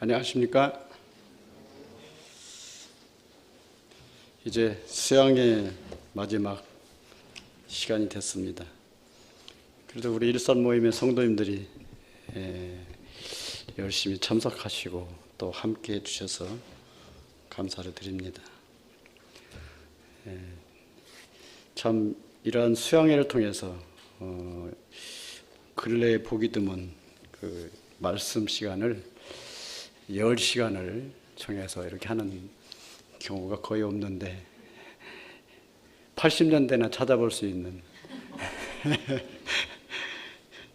안녕하십니까? 이제 수양의 마지막 시간이 됐습니다. 그래도 우리 일산 모임의 성도님들이 열심히 참석하시고 또 함께 해주셔서 감사를 드립니다. 참 이러한 수양회를 통해서 근래에 보기 드문 그 말씀 시간을 10시간을 정해서 이렇게 하는 경우가 거의 없는데 80년대나 찾아볼 수 있는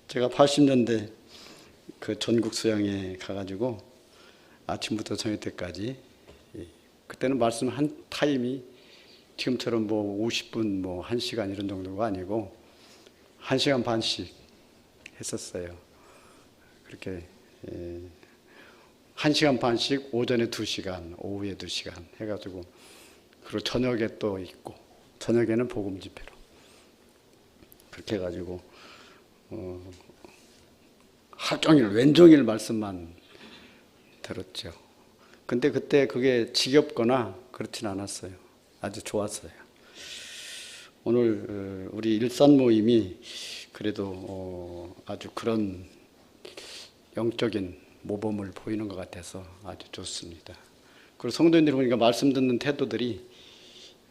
제가 80년대 그 전국 수양회 가가지고 아침부터 저녁 때까지 그때는 말씀 한 타임이 지금처럼 뭐 50분 뭐 1시간 이런 정도가 아니고 1시간 반씩 했었어요. 그렇게 1시간 반씩 오전에 2시간, 오후에 2시간 해가지고 그리고 저녁에 또 있고 저녁에는 복음 집회로 그렇게 해가지고 하루 종일 왼종일 말씀만 들었죠. 근데 그때 그게 지겹거나 그렇진 않았어요. 아주 좋았어요. 오늘 우리 일산 모임이 그래도 아주 그런 영적인 모범을 보이는 것 같아서 아주 좋습니다. 그리고 성도님들이 보니까 말씀 듣는 태도들이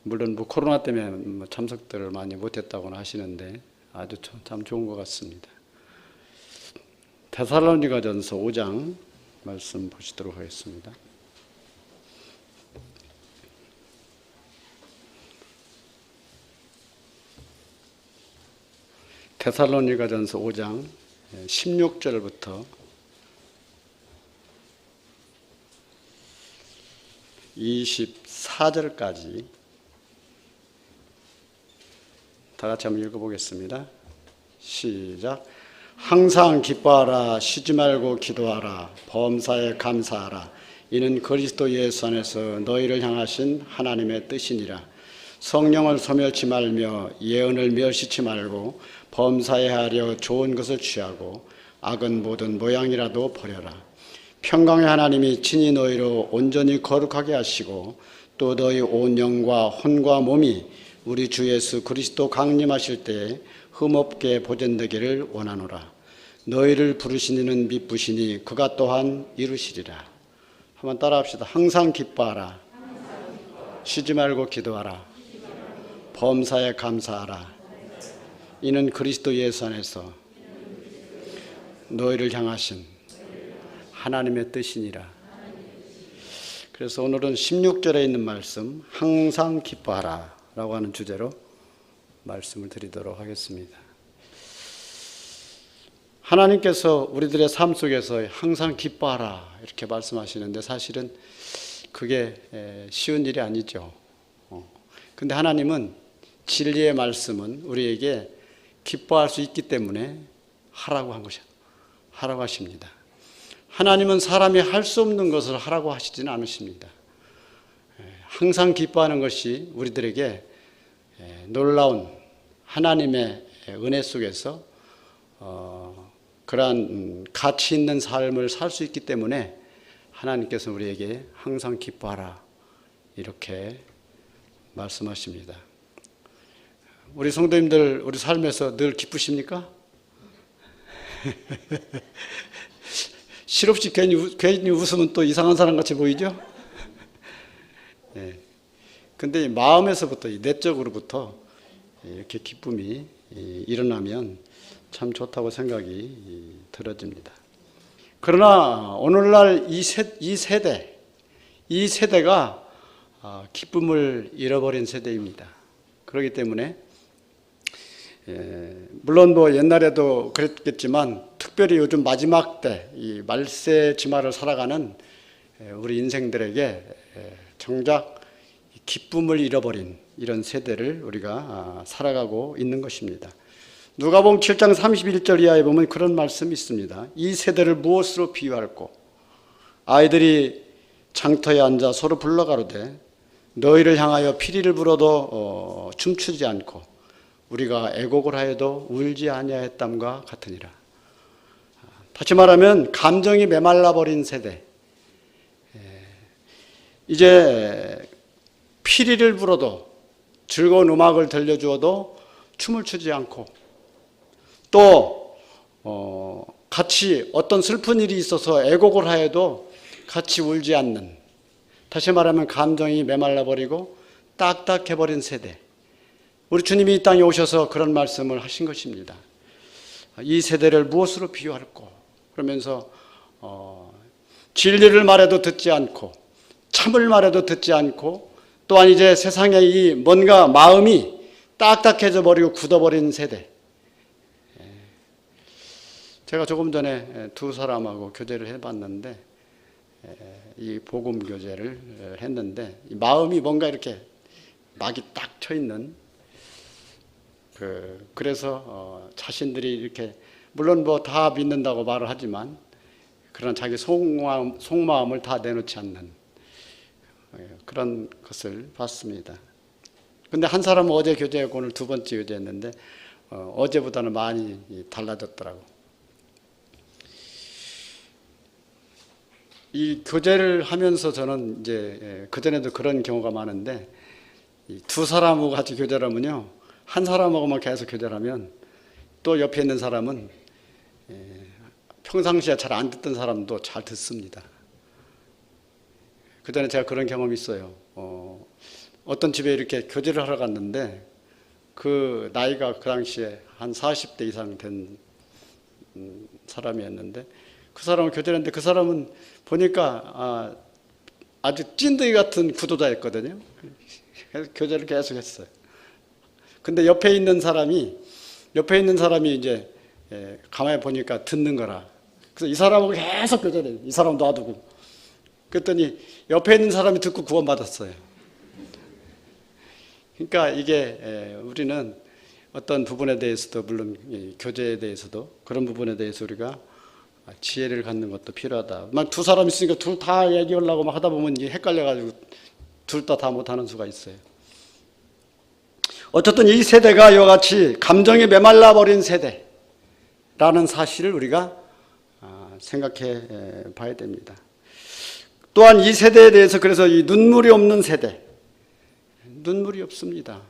물론 뭐 코로나 때문에 참석들을 많이 못했다고는 하시는데 아주 참 좋은 것 같습니다. 데살로니가전서 5장 말씀 보시도록 하겠습니다. 데살로니가전서 5장 16절부터 24절까지 다 같이 한번 읽어보겠습니다. 시작. 항상 기뻐하라. 쉬지 말고 기도하라. 범사에 감사하라. 이는 그리스도 예수 안에서 너희를 향하신 하나님의 뜻이니라. 성령을 소멸치 말며 예언을 멸시치 말고 범사에 하려 좋은 것을 취하고 악은 모든 모양이라도 버려라. 평강의 하나님이 친히 너희로 온전히 거룩하게 하시고 또 너희 온 영과 혼과 몸이 우리 주 예수 그리스도 강림하실 때에 흠없게 보존되기를 원하노라. 너희를 부르신 이는 미쁘시니 그가 또한 이루시리라. 한번 따라합시다. 항상 기뻐하라. 쉬지 말고 기도하라. 범사에 감사하라. 이는 그리스도 예수 안에서 너희를 향하신 하나님의 뜻이니라. 그래서 오늘은 16절에 있는 말씀 항상 기뻐하라 라고 하는 주제로 말씀을 드리도록 하겠습니다. 하나님께서 우리들의 삶 속에서 항상 기뻐하라 이렇게 말씀하시는데 사실은 그게 쉬운 일이 아니죠. 근데 하나님은 진리의 말씀은 우리에게 기뻐할 수 있기 때문에 하라고 한 것이야. 하라고 하십니다. 하나님은 사람이 할 수 없는 것을 하라고 하시지는 않으십니다. 항상 기뻐하는 것이 우리들에게 놀라운 하나님의 은혜 속에서 그러한 가치 있는 삶을 살 수 있기 때문에 하나님께서 우리에게 항상 기뻐하라 이렇게 말씀하십니다. 우리 성도님들 우리 삶에서 늘 기쁘십니까? 실없이 괜히 웃으면 또 이상한 사람 같이 보이죠? 근데 마음에서부터, 내적으로부터 이렇게 기쁨이 일어나면 참 좋다고 생각이 들어집니다. 그러나 오늘날 이 세대가 기쁨을 잃어버린 세대입니다. 그렇기 때문에 물론 뭐 옛날에도 그랬겠지만 특별히 요즘 마지막 때 이 말세 지마를 살아가는 우리 인생들에게 정작 기쁨을 잃어버린 이런 세대를 우리가 살아가고 있는 것입니다. 누가복음 7장 31절 이하에 보면 그런 말씀이 있습니다. 이 세대를 무엇으로 비유할꼬? 아이들이 장터에 앉아 서로 불러가로되 너희를 향하여 피리를 불어도 춤추지 않고 우리가 애곡을 하여도 울지 아니하였담과 같으니라. 다시 말하면 감정이 메말라 버린 세대, 이제 피리를 불어도 즐거운 음악을 들려주어도 춤을 추지 않고 또 같이 어떤 슬픈 일이 있어서 애곡을 하여도 같이 울지 않는, 다시 말하면 감정이 메말라버리고 딱딱해버린 세대. 우리 주님이 이 땅에 오셔서 그런 말씀을 하신 것입니다. 이 세대를 무엇으로 비유할꼬? 그러면서 진리를 말해도 듣지 않고 참을 말해도 듣지 않고 또한 이제 세상에 이 뭔가 마음이 딱딱해져 버리고 굳어버린 세대. 제가 조금 전에 두 사람하고 교제를 해봤는데 이 복음 교제를 했는데 마음이 뭔가 이렇게 막이 딱 쳐 있는 그래서 자신들이 이렇게 물론 뭐 다 믿는다고 말을 하지만 그러나 자기 속마음을 다 내놓지 않는 그런 것을 봤습니다. 근데 한 사람은 어제 교제하고 오늘 두 번째 교제했는데 어제보다는 많이 달라졌더라고. 이 교제를 하면서 저는 이제 그전에도 그런 경우가 많은데 두 사람하고 같이 교제를 하면요, 한 사람하고만 계속 교제를 하면 또 옆에 있는 사람은 평상시에 잘 안 듣던 사람도 잘 듣습니다. 그전에 제가 그런 경험이 있어요. 어떤 집에 이렇게 교제를 하러 갔는데 그 나이가 그 당시에 한 40대 이상 된 사람이었는데 그 사람을 교제를 했는데 그 사람은 보니까 아주 찐득이 같은 구도자였거든요. 그래서 교제를 계속 했어요. 근데 옆에 있는 사람이 이제 가만히 보니까 듣는 거라. 그래서 이 사람하고 계속 교제를 해요. 이 사람 놔두고. 그랬더니 옆에 있는 사람이 듣고 구원받았어요. 그러니까 이게 우리는 어떤 부분에 대해서도 물론 교제에 대해서도 그런 부분에 대해서 우리가 지혜를 갖는 것도 필요하다. 막 두 사람 있으니까 둘 다 얘기하려고 막 하다 보면 이게 헷갈려가지고 둘 다 못하는 수가 있어요. 어쨌든 이 세대가 이와 같이 감정이 메말라 버린 세대라는 사실을 우리가 생각해 봐야 됩니다. 또한 이 세대에 대해서 그래서 이 눈물이 없는 세대, 눈물이 없습니다.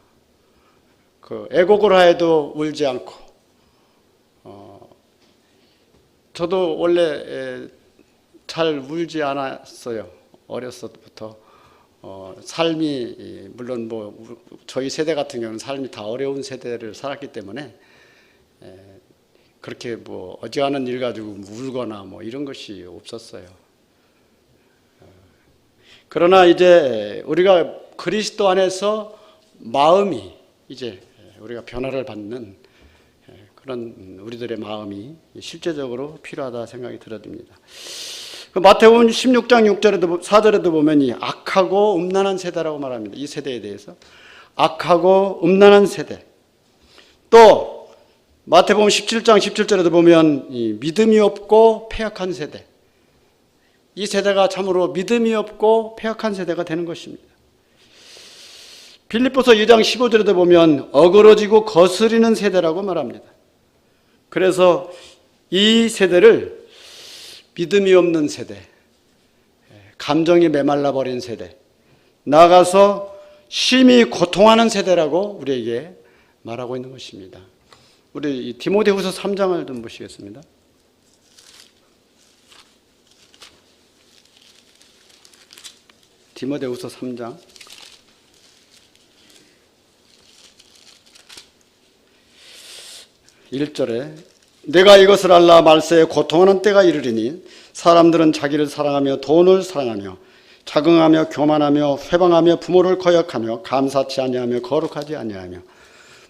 애곡을 하여도 울지 않고, 저도 원래 잘 울지 않았어요. 어렸을 때부터. 삶이 물론 뭐 저희 세대 같은 경우는 삶이 다 어려운 세대를 살았기 때문에 그렇게 뭐 어지간한 일 가지고 울거나 뭐 이런 것이 없었어요. 그러나 이제 우리가 그리스도 안에서 마음이 이제 우리가 변화를 받는 그런 우리들의 마음이 실제적으로 필요하다 생각이 들어집니다. 마태복음 16장 6절에도 4절에도 보면 이 악하고 음란한 세대라고 말합니다. 이 세대에 대해서 악하고 음란한 세대. 또 마태복음 17장 17절에도 보면 이 믿음이 없고 패역한 세대. 이 세대가 참으로 믿음이 없고 패역한 세대가 되는 것입니다. 빌립보서 2장 15절에도 보면 어그러지고 거스리는 세대라고 말합니다. 그래서 이 세대를 믿음이 없는 세대, 감정이 메말라 버린 세대, 나아가서 심히 고통하는 세대라고 우리에게 말하고 있는 것입니다. 우리 디모데후서 3장을 좀 보시겠습니다. 디모데후서 3장 1절에 내가 이것을 알라 말세에 고통하는 때가 이르리니 사람들은 자기를 사랑하며 돈을 사랑하며 자긍하며 교만하며 회방하며 부모를 거역하며 감사치 아니하며 거룩하지 아니하며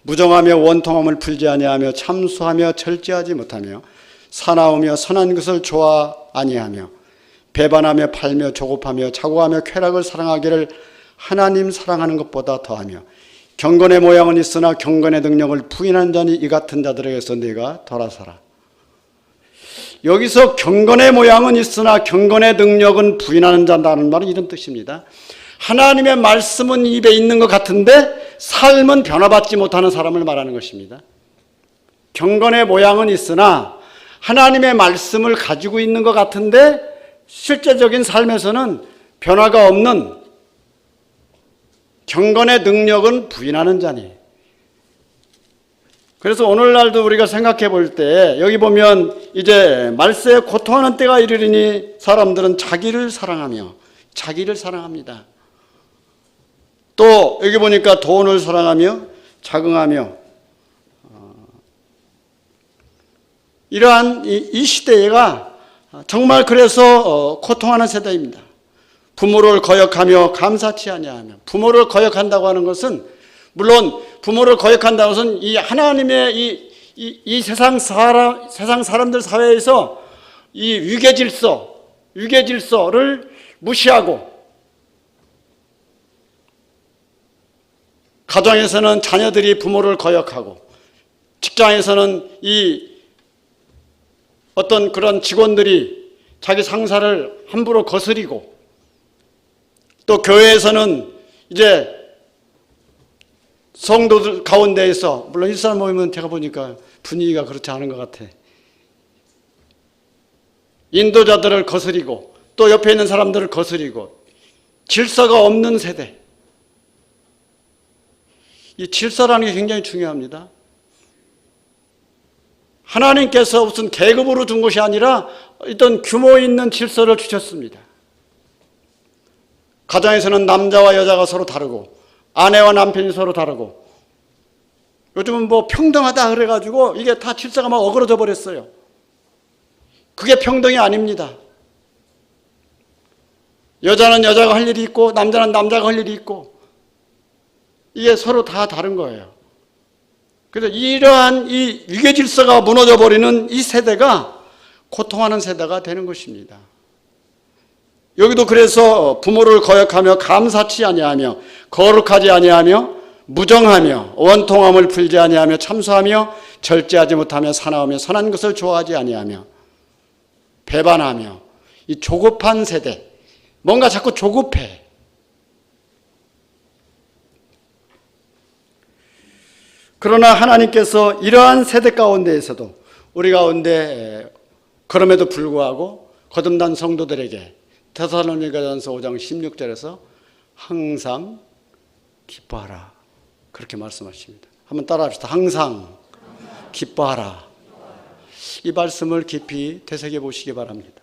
무정하며 원통함을 풀지 아니하며 참수하며 절제하지 못하며 사나우며 선한 것을 좋아 아니하며 배반하며 팔며 조급하며 자고하며 쾌락을 사랑하기를 하나님 사랑하는 것보다 더하며 경건의 모양은 있으나 경건의 능력을 부인한 자니 이 같은 자들에게서 네가 돌아서라. 여기서 경건의 모양은 있으나 경건의 능력은 부인하는 자라는 말은 이런 뜻입니다. 하나님의 말씀은 입에 있는 것 같은데 삶은 변화받지 못하는 사람을 말하는 것입니다. 경건의 모양은 있으나 하나님의 말씀을 가지고 있는 것 같은데 실제적인 삶에서는 변화가 없는 경건의 능력은 부인하는 자니. 그래서 오늘날도 우리가 생각해 볼 때 여기 보면 이제 말세에 고통하는 때가 이르리니 사람들은 자기를 사랑합니다. 또 여기 보니까 돈을 사랑하며 자긍하며 이러한 이 시대가 정말 그래서 고통하는 세대입니다. 부모를 거역하며 감사치 아니하며. 부모를 거역한다고 하는 것은 물론 부모를 거역한다는 것은 이 하나님의 이 세상 사람들 사회에서 이 위계 질서를 무시하고 가정에서는 자녀들이 부모를 거역하고 직장에서는 이 어떤 그런 직원들이 자기 상사를 함부로 거스리고 또 교회에서는 이제 성도들 가운데에서 물론 일산 모임은 제가 보니까 분위기가 그렇지 않은 것 같아. 인도자들을 거스리고 또 옆에 있는 사람들을 거스리고 질서가 없는 세대. 이 질서라는 게 굉장히 중요합니다. 하나님께서 무슨 계급으로 준 것이 아니라 어떤 규모 있는 질서를 주셨습니다. 가정에서는 남자와 여자가 서로 다르고 아내와 남편이 서로 다르고 요즘은 뭐 평등하다 그래가지고 이게 다 질서가 막 어그러져 버렸어요. 그게 평등이 아닙니다. 여자는 여자가 할 일이 있고 남자는 남자가 할 일이 있고 이게 서로 다 다른 거예요. 그래서 이러한 이 위계 질서가 무너져 버리는 이 세대가 고통하는 세대가 되는 것입니다. 여기도 그래서 부모를 거역하며 감사치 아니하며 거룩하지 아니하며 무정하며 원통함을 풀지 아니하며 참소하며 절제하지 못하며 사나우며 선한 것을 좋아하지 아니하며 배반하며 이 조급한 세대, 뭔가 자꾸 조급해. 그러나 하나님께서 이러한 세대 가운데에서도 우리 가운데 그럼에도 불구하고 거듭난 성도들에게 데살로니가전서 5장 16절에서 항상 기뻐하라 그렇게 말씀하십니다. 한번 따라합시다. 항상 기뻐하라. 이 말씀을 깊이 되새겨 보시기 바랍니다.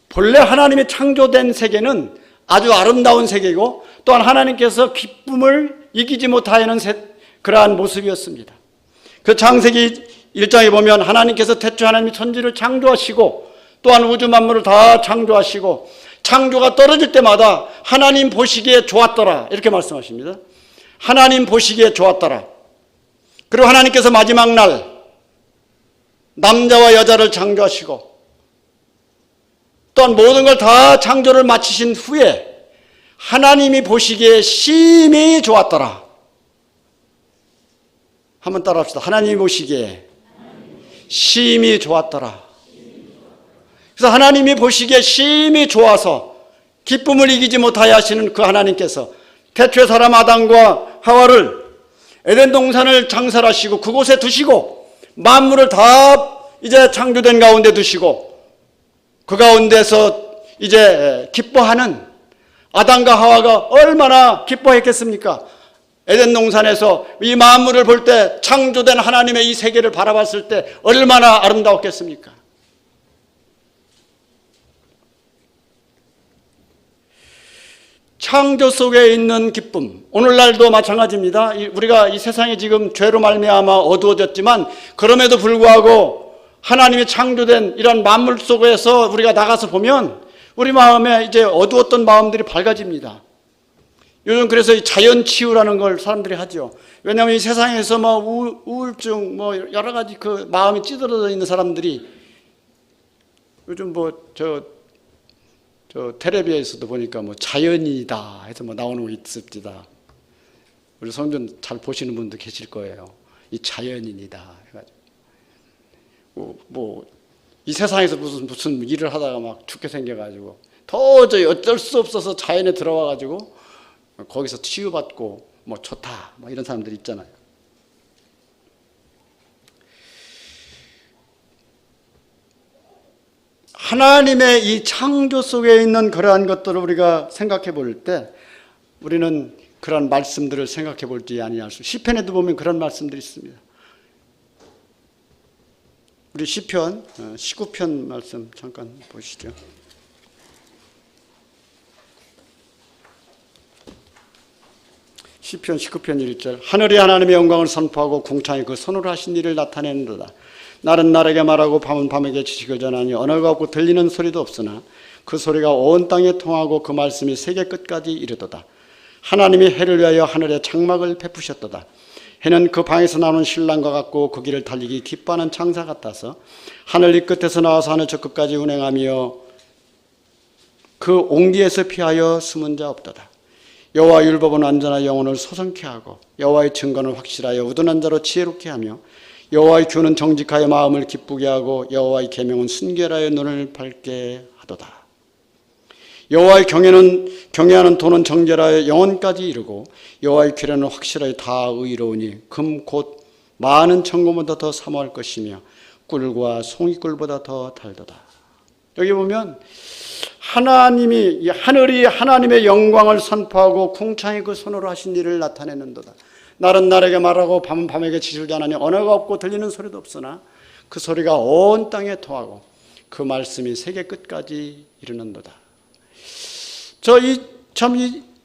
본래 하나님이 창조된 세계는 아주 아름다운 세계이고 또한 하나님께서 기쁨을 이기지 못하는 그러한 모습이었습니다. 그 창세기 1장에 보면 하나님께서 태초에 하나님이 천지를 창조하시고 또한 우주 만물을 다 창조하시고 창조가 떨어질 때마다 하나님 보시기에 좋았더라 이렇게 말씀하십니다. 하나님 보시기에 좋았더라. 그리고 하나님께서 마지막 날 남자와 여자를 창조하시고 또한 모든 걸 다 창조를 마치신 후에 하나님이 보시기에 심히 좋았더라. 한번 따라합시다. 하나님이 보시기에 심히 좋았더라. 그래서 하나님이 보시기에 심히 좋아서 기쁨을 이기지 못하여 하시는 그 하나님께서 태초의 사람 아담과 하와를 에덴 동산을 창설하시고 그곳에 두시고 만물을 다 이제 창조된 가운데 두시고 그 가운데서 이제 기뻐하는 아담과 하와가 얼마나 기뻐했겠습니까? 에덴 동산에서 이 만물을 볼 때 창조된 하나님의 이 세계를 바라봤을 때 얼마나 아름다웠겠습니까? 창조 속에 있는 기쁨, 오늘날도 마찬가지입니다. 우리가 이 세상이 지금 죄로 말미암아 어두워졌지만 그럼에도 불구하고 하나님이 창조된 이런 만물 속에서 우리가 나가서 보면 우리 마음에 이제 어두웠던 마음들이 밝아집니다. 요즘 그래서 이 자연치유라는 걸 사람들이 하죠. 왜냐하면 이 세상에서 뭐 우울증 뭐 여러 가지 그 마음이 찌들어져 있는 사람들이 요즘 저 텔레비에서도 보니까 뭐 자연이다 해서 뭐 나오는 거 있습니다. 우리 성전 잘 보시는 분도 계실 거예요. 이 자연인이다 해가지고 이 세상에서 무슨 일을 하다가 막 죽게 생겨가지고 도저히 어쩔 수 없어서 자연에 들어와가지고 거기서 치유받고 뭐 좋다 뭐 이런 사람들이 있잖아요. 하나님의 이 창조 속에 있는 그러한 것들을 우리가 생각해 볼 때 우리는 그런 말씀들을 생각해 볼지 아니할 수. 시편에도 보면 그런 말씀들이 있습니다. 우리 시편 19편 말씀 잠깐 보시죠. 시편 19편 1절 하늘이 하나님의 영광을 선포하고 궁창이 그 손으로 하신 일을 나타내는도다. 날은 날에게 말하고 밤은 밤에게 지식을 전하니 언어가 없고 들리는 소리도 없으나 그 소리가 온 땅에 통하고 그 말씀이 세계 끝까지 이르도다. 하나님이 해를 위하여 하늘에 장막을 베푸셨도다. 해는 그 방에서 나오는 신랑과 같고 그 길을 달리기 기뻐하는 창사 같아서 하늘 이 끝에서 나와서 하늘 저 끝까지 운행하며 그 옹기에서 피하여 숨은 자 없도다. 여호와 율법은 완전한 영혼을 소성케 하고 여호와의 증거는 확실하여 우둔한 자로 지혜롭게 하며 여호와의 규는 정직하여 마음을 기쁘게 하고 여호와의 계명은 순결하여 눈을 밝게 하도다. 여호와의 경외하는 도는 정결하여 영혼까지 이르고 여호와의 규례는 확실하여 다 의로우니 금 곧 많은 청금보다 더 사모할 것이며 꿀과 송이꿀보다 더 달도다. 여기 보면 하나님이 하늘이 하나님의 영광을 선포하고 궁창이 그 손으로 하신 일을 나타내는도다. 날은 날에게 말하고 밤은 밤에게 지시를 전하니 언어가 없고 들리는 소리도 없으나 그 소리가 온 땅에 통하고 그 말씀이 세계 끝까지 이르는도다.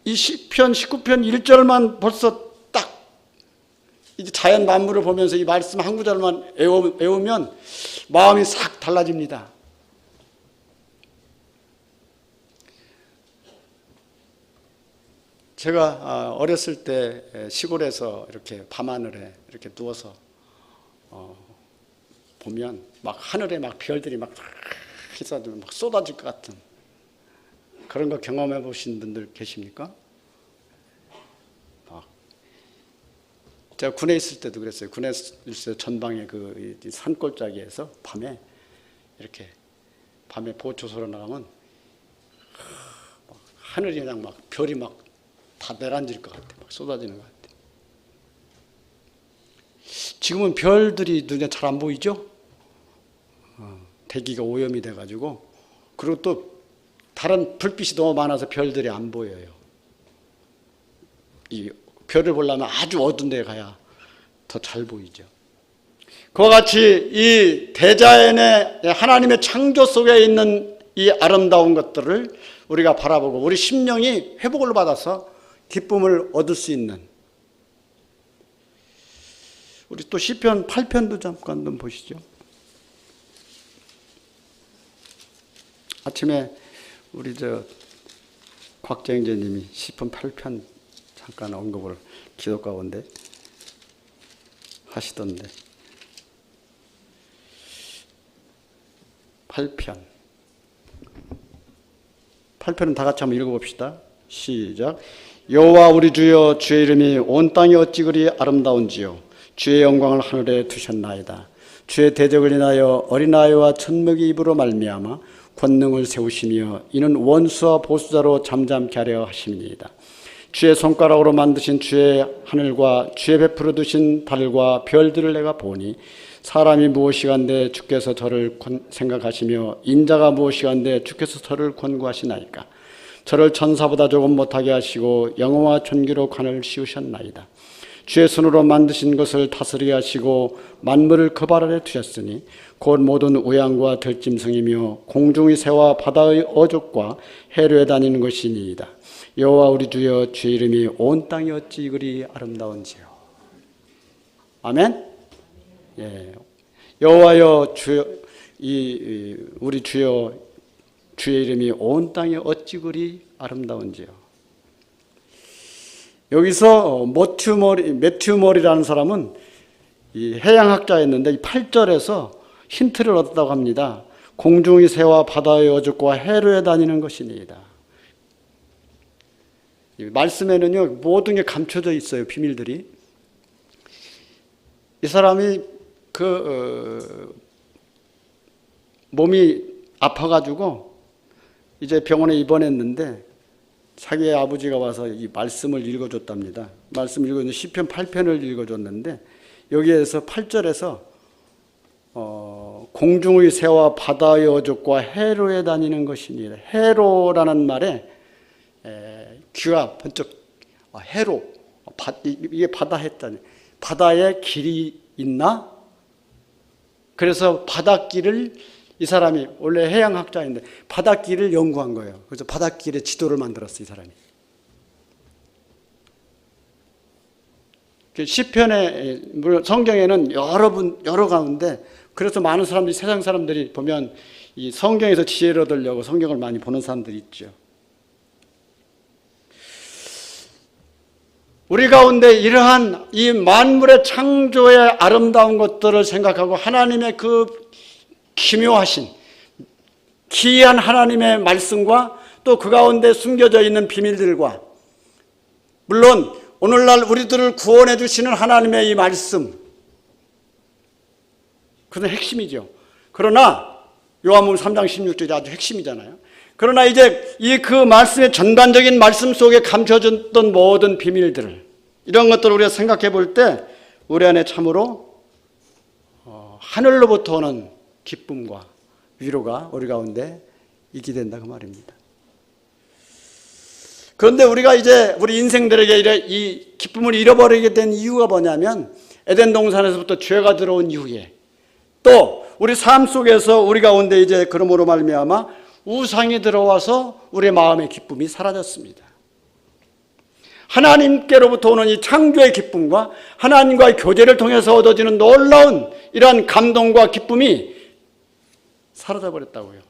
이 시편 19편 1절만 벌써 딱 이제 자연 만물을 보면서 이 말씀 한 구절만 외우면 마음이 싹 달라집니다. 제가 어렸을 때 시골에서 이렇게 밤하늘에 이렇게 누워서 보면 막 하늘에 막 별들이 막 쏟아질 것 같은 그런 거 경험해 보신 분들 계십니까? 제가 군에 있을 때도 그랬어요. 군에 있을 때 전방에 그 산골짜기에서 밤에 이렇게 밤에 보초소로 나가면 하늘이 그냥 막 별이 막 다 내려앉을 것 같아. 막 쏟아지는 것 같아. 지금은 별들이 눈에 잘 안 보이죠? 대기가 오염이 돼가지고 그리고 또 다른 불빛이 너무 많아서 별들이 안 보여요. 이 별을 보려면 아주 어두운 데 가야 더 잘 보이죠. 그와 같이 이 대자연의 하나님의 창조 속에 있는 이 아름다운 것들을 우리가 바라보고 우리 심령이 회복을 받아서 기쁨을 얻을 수 있는 우리 또 시편 8편도 잠깐 좀 보시죠. 아침에 우리 곽정재님이 시편 8편 잠깐 언급을 기도 가운데 하시던데 8편은 다 같이 한번 읽어봅시다. 시작. 여호와 우리 주여 주의 이름이 온 땅이 어찌 그리 아름다운지요. 주의 영광을 하늘에 두셨나이다. 주의 대적을 인하여 어린아이와 젖먹이 입으로 말미암아 권능을 세우시며 이는 원수와 보수자로 잠잠케 하려 하심이니이다. 주의 손가락으로 만드신 주의 하늘과 주의 베풀어 두신 달과 별들을 내가 보니 사람이 무엇이간데 주께서 저를 생각하시며 인자가 무엇이간데 주께서 저를 권고하시나이까. 저를 천사보다 조금 못하게 하시고 영어와 존귀로 관을 씌우셨나이다. 주의 손으로 만드신 것을 다스리게 하시고 만물을 그 발 아래 두셨으니 곧 모든 우양과 들짐승이며 공중의 새와 바다의 어족과 해류에 다니는 것이니이다. 여호와 우리 주여 주의 이름이 온 땅이 어찌 그리 아름다운지요. 아멘. 예. 여호와여 주여 우리 주여 주의 이름이 온 땅에 어찌 그리 아름다운지요. 여기서 매튜 머리라는 사람은 이 해양학자였는데 이 8절에서 힌트를 얻었다고 합니다. 공중의 새와 바다의 어족과 해류에 다니는 것이니이다. 이 말씀에는요 모든 게 감춰져 있어요. 비밀들이. 이 사람이 몸이 아파가지고 이제 병원에 입원했는데 자기의 아버지가 와서 이 말씀을 읽어줬답니다. 말씀을 읽어줬는데 시편 8편을 읽어줬는데 여기에서 8절에서 공중의 새와 바다의 어족과 해로에 다니는 것이니라. 해로라는 말에 귀가 번쩍 해로, 이게 바다 했다니. 바다에 길이 있나? 그래서 바닷길을 이 사람이 원래 해양학자인데 바닷길을 연구한 거예요. 그래서 바닷길의 지도를 만들었어요, 이 사람이. 시편에 물론 성경에는 여러 가운데 그래서 많은 사람들이 세상 사람들이 보면 이 성경에서 지혜를 얻으려고 성경을 많이 보는 사람들이 있죠. 우리 가운데 이러한 이 만물의 창조의 아름다운 것들을 생각하고 하나님의 그 기묘하신 기이한 하나님의 말씀과 또 그 가운데 숨겨져 있는 비밀들과 물론 오늘날 우리들을 구원해 주시는 하나님의 이 말씀, 그건 핵심이죠. 그러나 요한복음 3장 16절이 아주 핵심이잖아요. 그러나 이제 이 그 말씀의 전반적인 말씀 속에 감춰졌던 모든 비밀들, 이런 것들을 우리가 생각해 볼 때 우리 안에 참으로 하늘로부터 오는 기쁨과 위로가 우리 가운데 있게 된다 그 말입니다. 그런데 우리가 이제 우리 인생들에게 이 기쁨을 잃어버리게 된 이유가 뭐냐면 에덴 동산에서부터 죄가 들어온 이후에 또 우리 삶 속에서 우리 가운데 이제 그러므로 말미암아 우상이 들어와서 우리의 마음의 기쁨이 사라졌습니다. 하나님께로부터 오는 이 창조의 기쁨과 하나님과의 교제를 통해서 얻어지는 놀라운 이러한 감동과 기쁨이 사라져버렸다고요.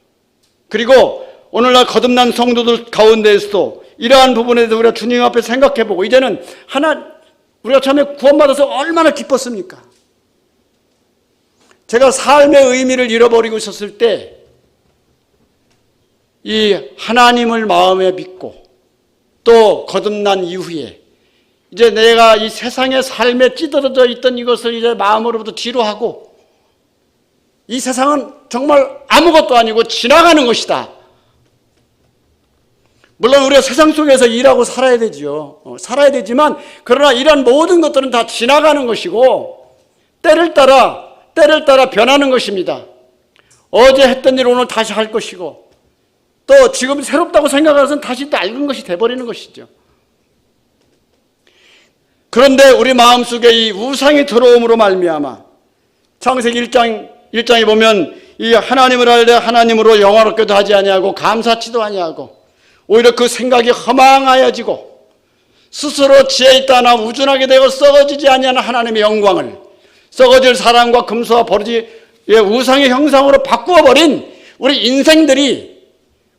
그리고 오늘날 거듭난 성도들 가운데에서도 이러한 부분에 대해서 우리가 주님 앞에 생각해보고 이제는 우리가 처음에 구원받아서 얼마나 기뻤습니까? 제가 삶의 의미를 잃어버리고 있었을 때 이 하나님을 마음에 믿고 또 거듭난 이후에 이제 내가 이 세상의 삶에 찌들어져 있던 이것을 이제 마음으로부터 뒤로 하고 이 세상은 정말 아무것도 아니고 지나가는 것이다. 물론 우리가 세상 속에서 일하고 살아야 되죠. 살아야 되지만 그러나 이런 모든 것들은 다 지나가는 것이고 때를 따라 변하는 것입니다. 어제 했던 일 오늘 다시 할 것이고 또 지금 새롭다고 생각해서는 다시 낡은 것이 돼버리는 것이죠. 그런데 우리 마음속에 이 우상이 들어옴으로 말미암아 창세기 1장에 보면 이 하나님을 알되 하나님으로 영화롭게도 하지 아니하고 감사치도 아니하고 오히려 그 생각이 허망하여지고 스스로 지혜 있다나 우준하게 되고 썩어지지 아니하는 하나님의 영광을 썩어질 사랑과 금수와 버르지의 우상의 형상으로 바꾸어버린 우리 인생들이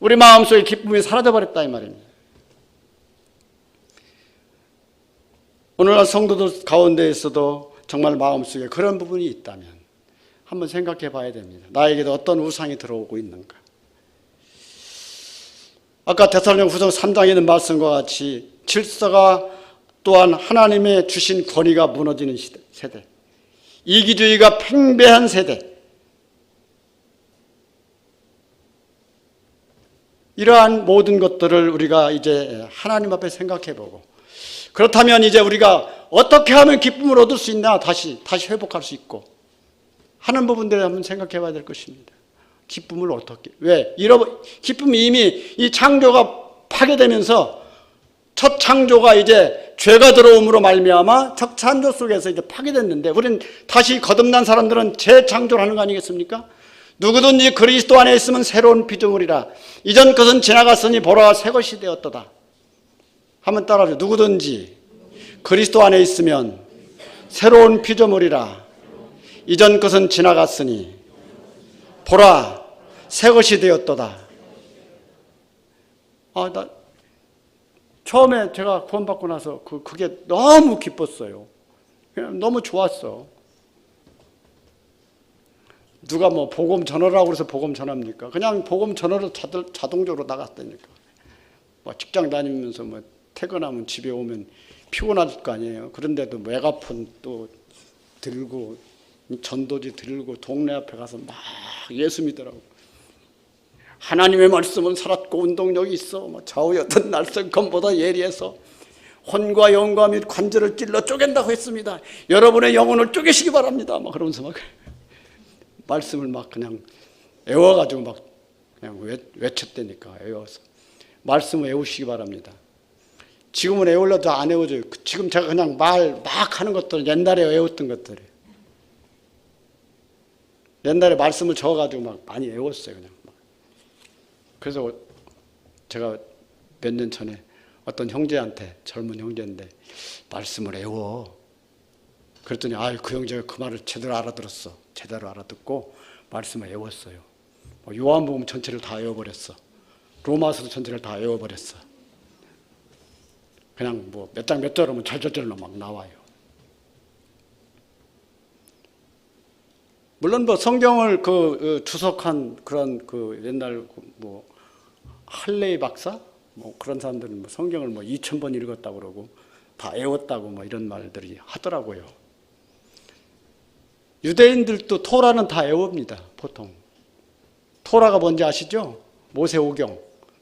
우리 마음속에 기쁨이 사라져버렸다 이 말입니다. 오늘날 성도들 가운데에서도 정말 마음속에 그런 부분이 있다면 한번 생각해 봐야 됩니다. 나에게도 어떤 우상이 들어오고 있는가. 아까 데살로니가후서 3장에 있는 말씀과 같이 질서가 또한 하나님의 주신 권위가 무너지는 세대, 이기주의가 팽배한 세대, 이러한 모든 것들을 우리가 이제 하나님 앞에 생각해보고 그렇다면 이제 우리가 어떻게 하면 기쁨을 얻을 수 있나 다시 회복할 수 있고 하는 부분들을 한번 생각해 봐야 될 것입니다. 기쁨을 어떻게, 왜? 기쁨이 이미 이 창조가 파괴되면서 첫 창조가 이제 죄가 들어옴으로 말미암아 첫 창조 속에서 이제 파괴됐는데 우리는 다시 거듭난 사람들은 재창조를 하는 거 아니겠습니까? 누구든지 그리스도 안에 있으면 새로운 피조물이라 이전 것은 지나갔으니 보라 새 것이 되었도다. 한번 따라하죠. 누구든지 그리스도 안에 있으면 새로운 피조물이라 이전 것은 지나갔으니 보라 새 것이 되었도다. 나 처음에 제가 구원받고 나서 그게 너무 기뻤어요. 너무 좋았어. 누가 뭐 복음 전하라고 해서 복음 전합니까? 그냥 복음 전하러 자동적으로 나갔다니까. 뭐 직장 다니면서 뭐 퇴근하면 집에 오면 피곤할 거 아니에요. 그런데도 메가폰 또 들고 전도지 들고 동네 앞에 가서 막 예수 믿으라고. 하나님의 말씀은 살았고 운동력이 있어. 뭐 좌우였던 날성검보다 예리해서 혼과 영과 및 관절을 찔러 쪼갠다고 했습니다. 여러분의 영혼을 쪼개시기 바랍니다. 막 그러면서 막 말씀을 막 그냥 외워가지고 막 그냥 외쳤다니까. 외워서 말씀을 외우시기 바랍니다. 지금은 외우려도 안 외워져요. 지금 제가 그냥 말 막 하는 것들은 옛날에 외웠던 것들이에요. 옛날에 말씀을 적어가지고 막 많이 외웠어요. 그냥 막. 그래서 제가 몇 년 전에 어떤 형제한테, 젊은 형제인데 말씀을 외워. 그랬더니 그 형제가 그 말을 제대로 알아들었어. 제대로 알아듣고 말씀을 외웠어요. 요한복음 전체를 다 외워버렸어. 로마서 전체를 다 외워버렸어. 그냥 뭐 몇 장 몇 절 하면 절절절로 막 나와요. 물론 뭐 성경을 주석한 그런 옛날 뭐 할레이 박사 뭐 그런 사람들은 뭐 성경을 뭐 2000번 읽었다고 그러고 다 외웠다고 뭐 이런 말들이 하더라고요. 유대인들도 토라는 다 외웁니다. 보통. 토라가 뭔지 아시죠? 모세오경,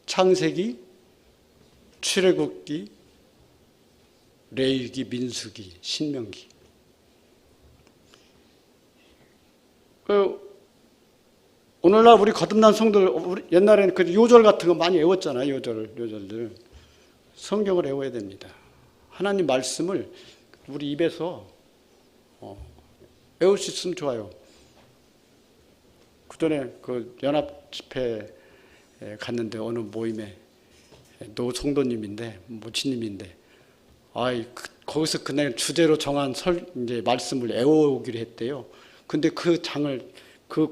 창세기, 출애굽기, 레위기, 민수기, 신명기. 오늘날 우리 거듭난 성도들, 옛날에는 그 요절 같은 거 많이 외웠잖아요. 요절들. 성경을 외워야 됩니다. 하나님 말씀을 우리 입에서 외울 수 있으면 좋아요. 그 전에 그 연합 집회에 갔는데 어느 모임에 노 성도님인데 모치님인데 거기서 그날 주제로 정한 이제 말씀을 외워오기로 했대요. 근데 그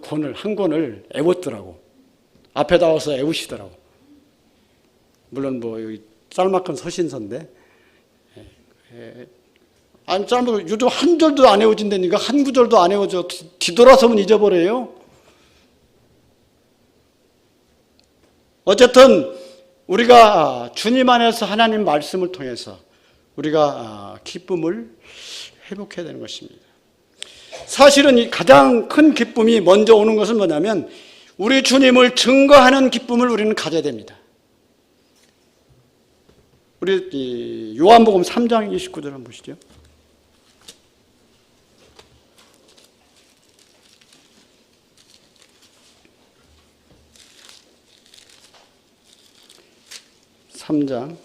권을 한 권을 외웠더라고. 앞에 나와서 외우시더라고. 물론 뭐 여기 짤막한 서신서인데 요즘 한 절도 안 외워진다니까. 한 구절도 안 외워져. 뒤돌아서면 잊어버려요. 어쨌든 우리가 주님 안에서 하나님 말씀을 통해서 우리가 기쁨을 회복해야 되는 것입니다. 사실은 이 가장 큰 기쁨이 먼저 오는 것은 뭐냐면 우리 주님을 증거하는 기쁨을 우리는 가져야 됩니다. 우리 요한복음 3장 29절 한번 보시죠. (3장)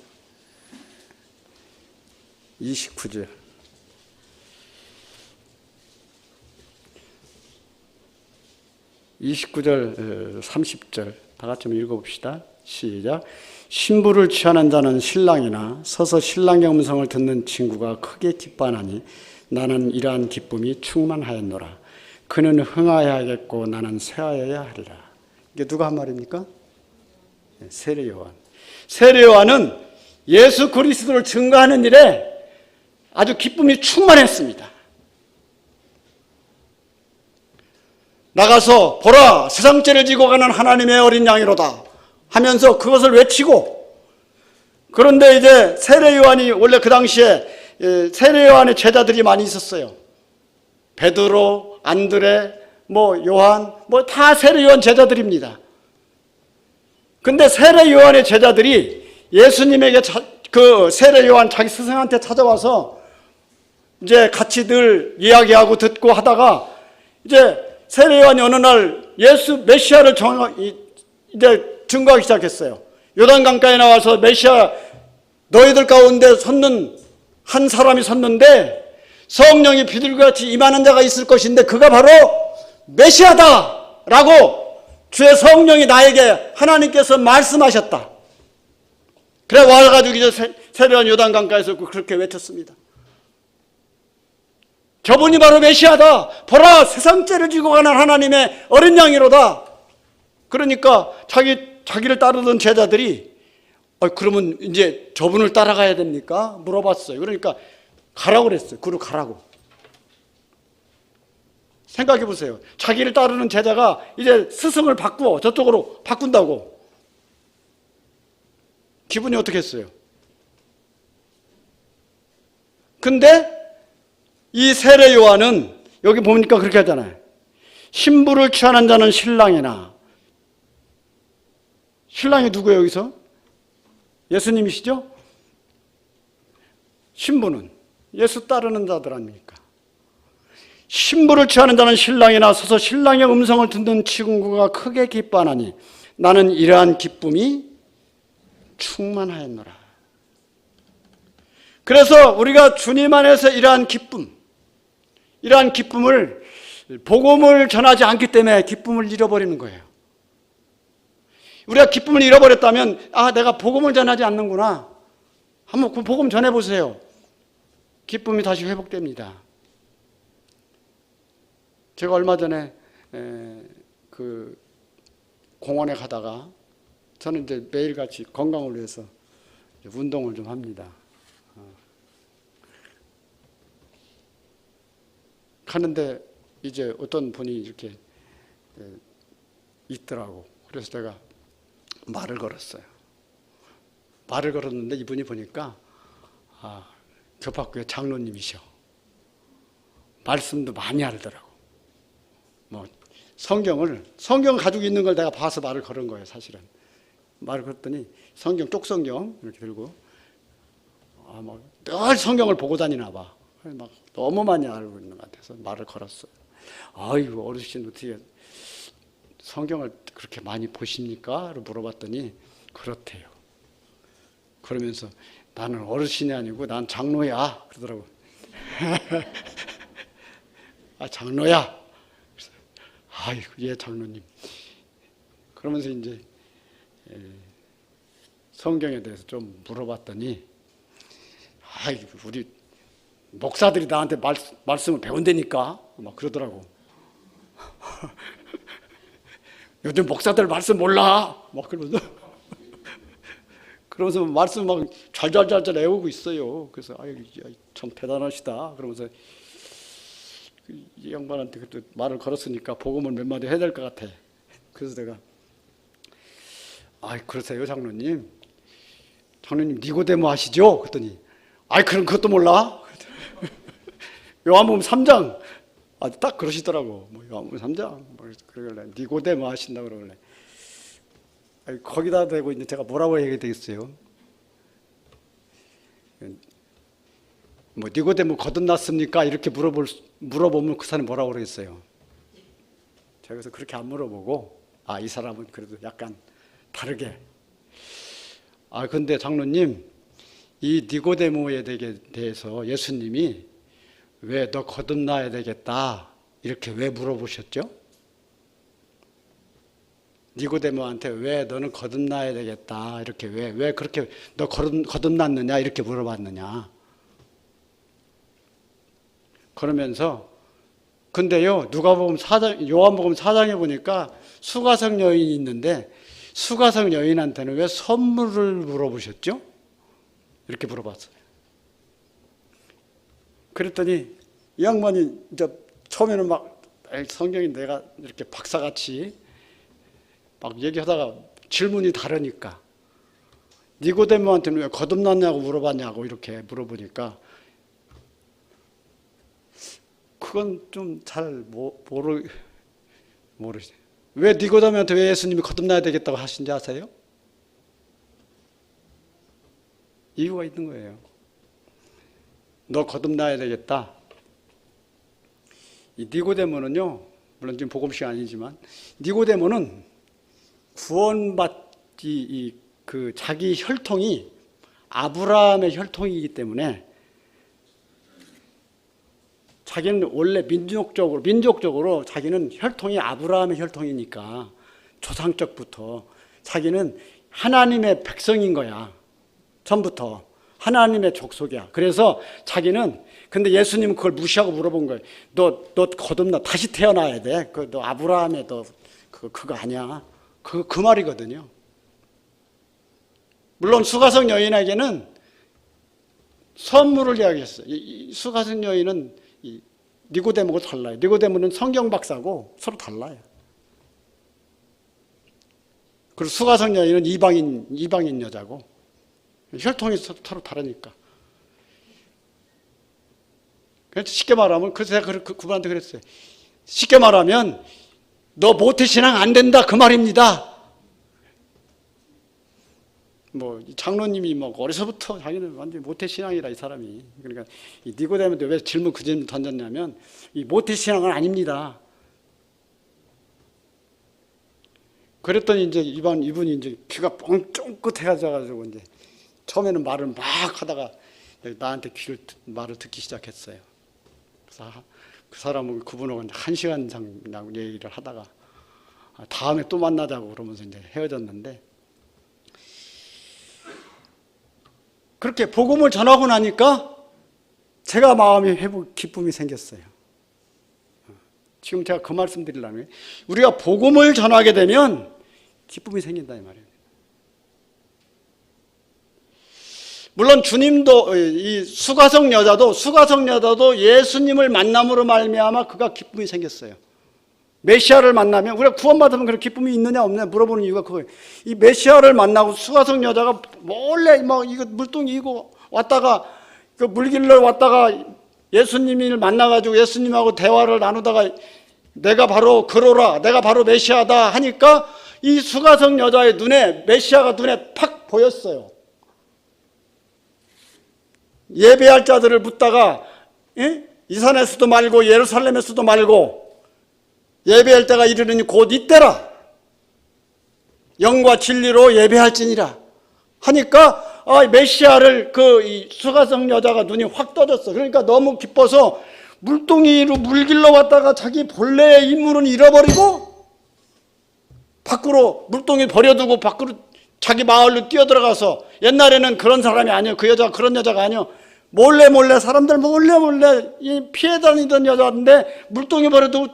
29절. 29절, 30절 다 같이 한번 읽어봅시다. 시작. 신부를 취하는 자는 신랑이나 서서 신랑의 음성을 듣는 친구가 크게 기뻐하나니 나는 이러한 기쁨이 충만하였노라. 그는 흥하여야겠고 나는 쇠하여야 하리라. 이게 누가 한 말입니까? 세례 요한. 세례 요한은 예수 그리스도를 증거하는 일에 아주 기쁨이 충만했습니다. 나가서 보라 세상죄를 지고 가는 하나님의 어린 양이로다 하면서 그것을 외치고, 그런데 이제 세례 요한이 원래 그 당시에 세례 요한의 제자들이 많이 있었어요. 베드로, 안드레, 요한 다 세례 요한 제자들입니다. 근데 세례 요한의 제자들이 예수님에게 그 세례 요한 자기 스승한테 찾아와서 이제 같이 늘 이야기하고 듣고 하다가 이제 세례 요한이 어느 날 예수 메시아를 이제 증거하기 시작했어요. 요단강가에 나와서 메시아 너희들 가운데 섰는 한 사람이 섰는데 성령이 비둘기같이 임하는 자가 있을 것인데 그가 바로 메시아다라고 주의 성령이 나에게 하나님께서 말씀하셨다. 그래 와가지고 이제 세례요한 요단강가에서 그렇게 외쳤습니다. 저분이 바로 메시아다. 보라 세상죄를 지고 가는 하나님의 어린 양이로다. 그러니까 자기를 따르던 제자들이 그러면 이제 저분을 따라가야 됩니까? 물어봤어요. 그러니까 가라고 그랬어요. 그로 가라고. 생각해 보세요. 자기를 따르는 제자가 이제 스승을 바꾸어 저쪽으로 바꾼다고. 기분이 어떻겠어요? 근데 이 세례 요한은 여기 보니까 그렇게 하잖아요. 신부를 취하는 자는 신랑이나. 신랑이 누구예요 여기서? 예수님이시죠? 신부는 예수 따르는 자들 아닙니까? 신부를 취하는 자는 신랑에 나서서 신랑의 음성을 듣는 친구가 크게 기뻐하나니 나는 이러한 기쁨이 충만하였노라. 그래서 우리가 주님 안에서 이러한 기쁨을 복음을 전하지 않기 때문에 기쁨을 잃어버리는 거예요. 우리가 기쁨을 잃어버렸다면 내가 복음을 전하지 않는구나. 한번 그 복음 전해보세요. 기쁨이 다시 회복됩니다. 제가 얼마 전에 그 공원에 가다가 저는 이제 매일같이 건강을 위해서 운동을 좀 합니다. 가는데 이제 어떤 분이 이렇게 있더라고. 그래서 제가 말을 걸었어요. 말을 걸었는데 이분이 보니까 교파교회 장로님이셔. 말씀도 많이 하더라고. 성경 가지고 있는 걸 내가 봐서 말을 걸은 거예요, 사실은. 말을 걸었더니 쪽성경 이렇게 들고 늘 성경을 보고 다니나 봐. 막 너무 많이 알고 있는 것 같아서 말을 걸었어요. 아이고, 어르신 어떻게 성경을 그렇게 많이 보십니까? 물어봤더니 그렇대요. 그러면서 나는 어르신이 아니고 난 장로야 그러더라고. 장로야. 아이고, 예, 장로님. 그러면서 이제 성경에 대해서 좀 물어봤더니 우리 목사들이 나한테 말씀을 배운다니까 막 그러더라고. 요즘 목사들 말씀 몰라 막 그러면서 말씀 막 잘잘잘잘 외우고 있어요. 그래서 참 대단하시다 그러면서 이 양반한테 그때 말을 걸었으니까 복음을 몇 마디 해야 될 것 같아. 그래서 내가 그러세요 장로님 니고데모 아시죠? 그랬더니 그럼 그것도 몰라? 요한복음 3장 딱 그러시더라고. 요한복음 3장 그러길래 니고데모 하신다 그러길래 거기다 대고 이제 제가 뭐라고 얘기해야 되겠어요? 니고데모 거듭났습니까? 이렇게 물어보면 그 사람이 뭐라고 그러겠어요? 제가 그래서 그렇게 안 물어보고 이 사람은 그래도 약간 다르게 근데 장로님 이 니고데모에 대해서 예수님이 왜 너 거듭나야 되겠다 이렇게 왜 물어보셨죠? 니고데모한테 왜 너는 거듭나야 되겠다 이렇게 왜 그렇게 너 거듭났느냐 이렇게 물어봤느냐. 그러면서 근데요 누가복음 4장 요한복음 4장에 보니까 수가성 여인이 있는데 수가성 여인한테는 왜 선물을 물어보셨죠? 이렇게 물어봤어요. 그랬더니 이 양반이 이제 처음에는 막 성경이 내가 이렇게 박사같이 막 얘기하다가 질문이 다르니까 니고데모한테는 왜 거듭났냐고 물어봤냐고 이렇게 물어보니까 그건 좀 잘 모르시네. 왜 니고데모한테 왜 예수님이 거듭나야 되겠다고 하신지 아세요? 이유가 있는 거예요. 너 거듭나야 되겠다. 이 니고데모는요, 물론 지금 복음 시간 아니지만 니고데모는 구원받기 그 자기 혈통이 아브라함의 혈통이기 때문에 자기는 원래 민족적으로 자기는 혈통이 아브라함의 혈통이니까 조상적부터 자기는 하나님의 백성인 거야. 처음부터 하나님의 족속이야. 그래서 자기는 근데 예수님은 그걸 무시하고 물어본 거예요. 너 거듭나 다시 태어나야 돼. 너 아브라함의 그거 아니야. 그 말이거든요. 물론 수가성 여인에게는 선물을 이야기했어요. 이 수가성 여인은 니고데모가 달라요. 니고데모는 성경 박사고 서로 달라요. 그리고 수가성 여인은 이방인 여자고 혈통이 서로 다르니까. 그래서 쉽게 말하면 그래서 제가 그분한테 그랬어요. 쉽게 말하면 너 모태신앙 안 된다 그 말입니다. 뭐 장로님이 뭐 어려서부터 자기는 완전 모태 신앙이라 이 사람이. 그러니까 이 니고데모한테 왜 질문 그 질문 던졌냐면 이 모태 신앙은 아닙니다. 그랬더니 이제 이분이 이제 귀가 뻥 쫑긋해가지고 이제 처음에는 말을 막 하다가 나한테 말을 듣기 시작했어요. 그래서 그 사람은 그분하고 1시간 이상 얘기를 하다가 다음에 또 만나자고 그러면서 이제 헤어졌는데, 그렇게 복음을 전하고 나니까 제가 마음이 기쁨이 생겼어요. 지금 제가 그 말씀 드리려는 거예요. 우리가 복음을 전하게 되면 기쁨이 생긴다 이 말이에요. 물론 주님도 이 수가성 여자도 예수님을 만남으로 말미암아 그가 기쁨이 생겼어요. 메시아를 만나면, 우리가 구원받으면 그런 기쁨이 있느냐 없느냐 물어보는 이유가 그거예요. 이 메시아를 만나고 수가성 여자가 몰래 막 이거 물동이 이고 왔다가 그 물길로 왔다가 예수님을 만나가지고 예수님하고 대화를 나누다가 내가 바로 그로라, 내가 바로 메시아다 하니까 이 수가성 여자의 눈에 메시아가 눈에 팍 보였어요. 예배할 자들을 묻다가 이 산에서도 말고 예루살렘에서도 말고 예배할 때가 이르르니 곧 이때라, 영과 진리로 예배할지니라 하니까 메시아를 이 수가성 여자가 눈이 확 떠졌어. 그러니까 너무 기뻐서 물동이로 물길로 왔다가 자기 본래의 인물은 잃어버리고 밖으로 물동이 버려두고 밖으로 자기 마을로 뛰어들어가서, 옛날에는 그런 사람이 아니에요. 그 여자가 그런 여자가 아니에요. 몰래 사람들 몰래 피해 다니던 여자인데 물동이 버려두고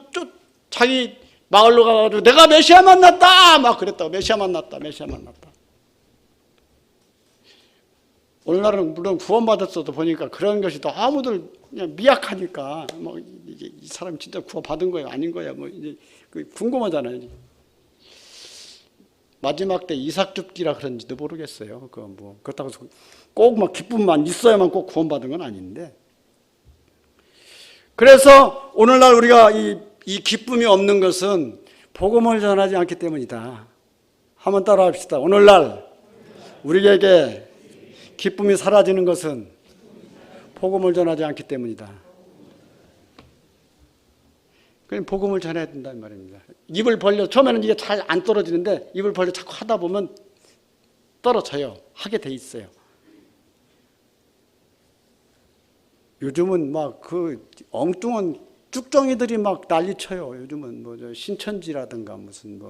자기 마을로 가가지고 내가 메시아 만났다 막 그랬다고. 메시아 만났다. 오늘날은 물론 구원받았어도 보니까 그런 것이 너무들 그냥 미약하니까 뭐 이 사람 진짜 구원받은 거야 아닌 거야 뭐 이제 궁금하잖아요. 마지막 때 이삭 줍기라 그런지도 모르겠어요. 그렇다고 꼭 막 기쁨만 있어야만 꼭 구원받은 건 아닌데. 그래서 오늘날 우리가 이 기쁨이 없는 것은 복음을 전하지 않기 때문이다. 한번 따라합시다. 오늘날 우리에게 기쁨이 사라지는 것은 복음을 전하지 않기 때문이다. 그럼 복음을 전해야 된다는 말입니다. 입을 벌려, 처음에는 이게 잘 안 떨어지는데 입을 벌려 자꾸 하다 보면 떨어져요. 하게 돼 있어요. 요즘은 막 엉뚱한 쭉정이들이 막 난리쳐요. 요즘은 신천지라든가 무슨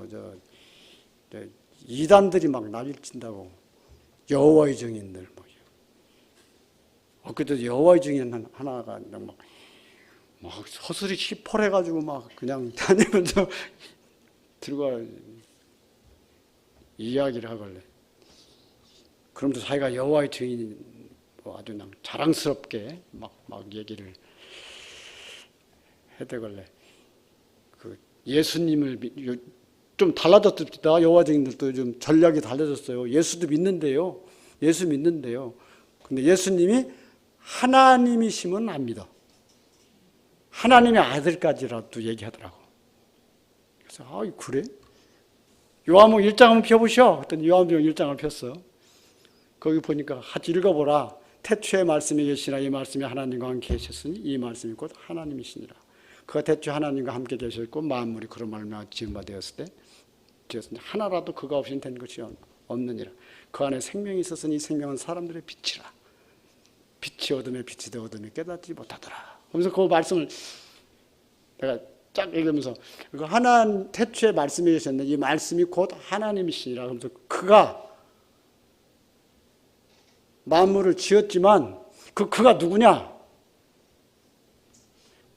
이단들이 막 난리친다고. 여호와의 증인들 엊그제 여호와의 증인 하나가 막 서슬이 시퍼래가지고 막 그냥 다니면서 들어가 이야기를 하길래, 그러면서 자기가 여호와의 증인 아주 그냥 자랑스럽게 막 얘기를 해대길래, 예수님을 좀 달라졌습니다. 여호와 증인들도 좀 전략이 달라졌어요. 예수도 믿는데요. 예수 믿는데요. 근데 예수님이 하나님이시면 안 믿어. 하나님의 아들까지라도 얘기하더라고. 그래서 그래? 요한복음 1장 한번 펴보셔. 그랬더니 요한복음 1장을 폈어. 거기 보니까 같이 읽어보라. 태초에 말씀이 계시나 이 말씀이 하나님과 함께 계셨으니 이 말씀이 곧 하나님이시니라. 그가 태초에 하나님과 함께 계셨고 만물이 그로 말미암아 지은 바 되었을 때 하나라도 그가 없이는 된 것이 없느니라. 그 안에 생명이 있었으니 이 생명은 사람들의 빛이라. 빛이 어둠에 빛이 되어 어둠이 깨닫지 못하더라. 그러면서 그 말씀을 내가 쫙 읽으면서 태초에 말씀이 계셨는데 이 말씀이 곧 하나님이시니라. 그러면서 그가 만물을 지었지만 그가 누구냐?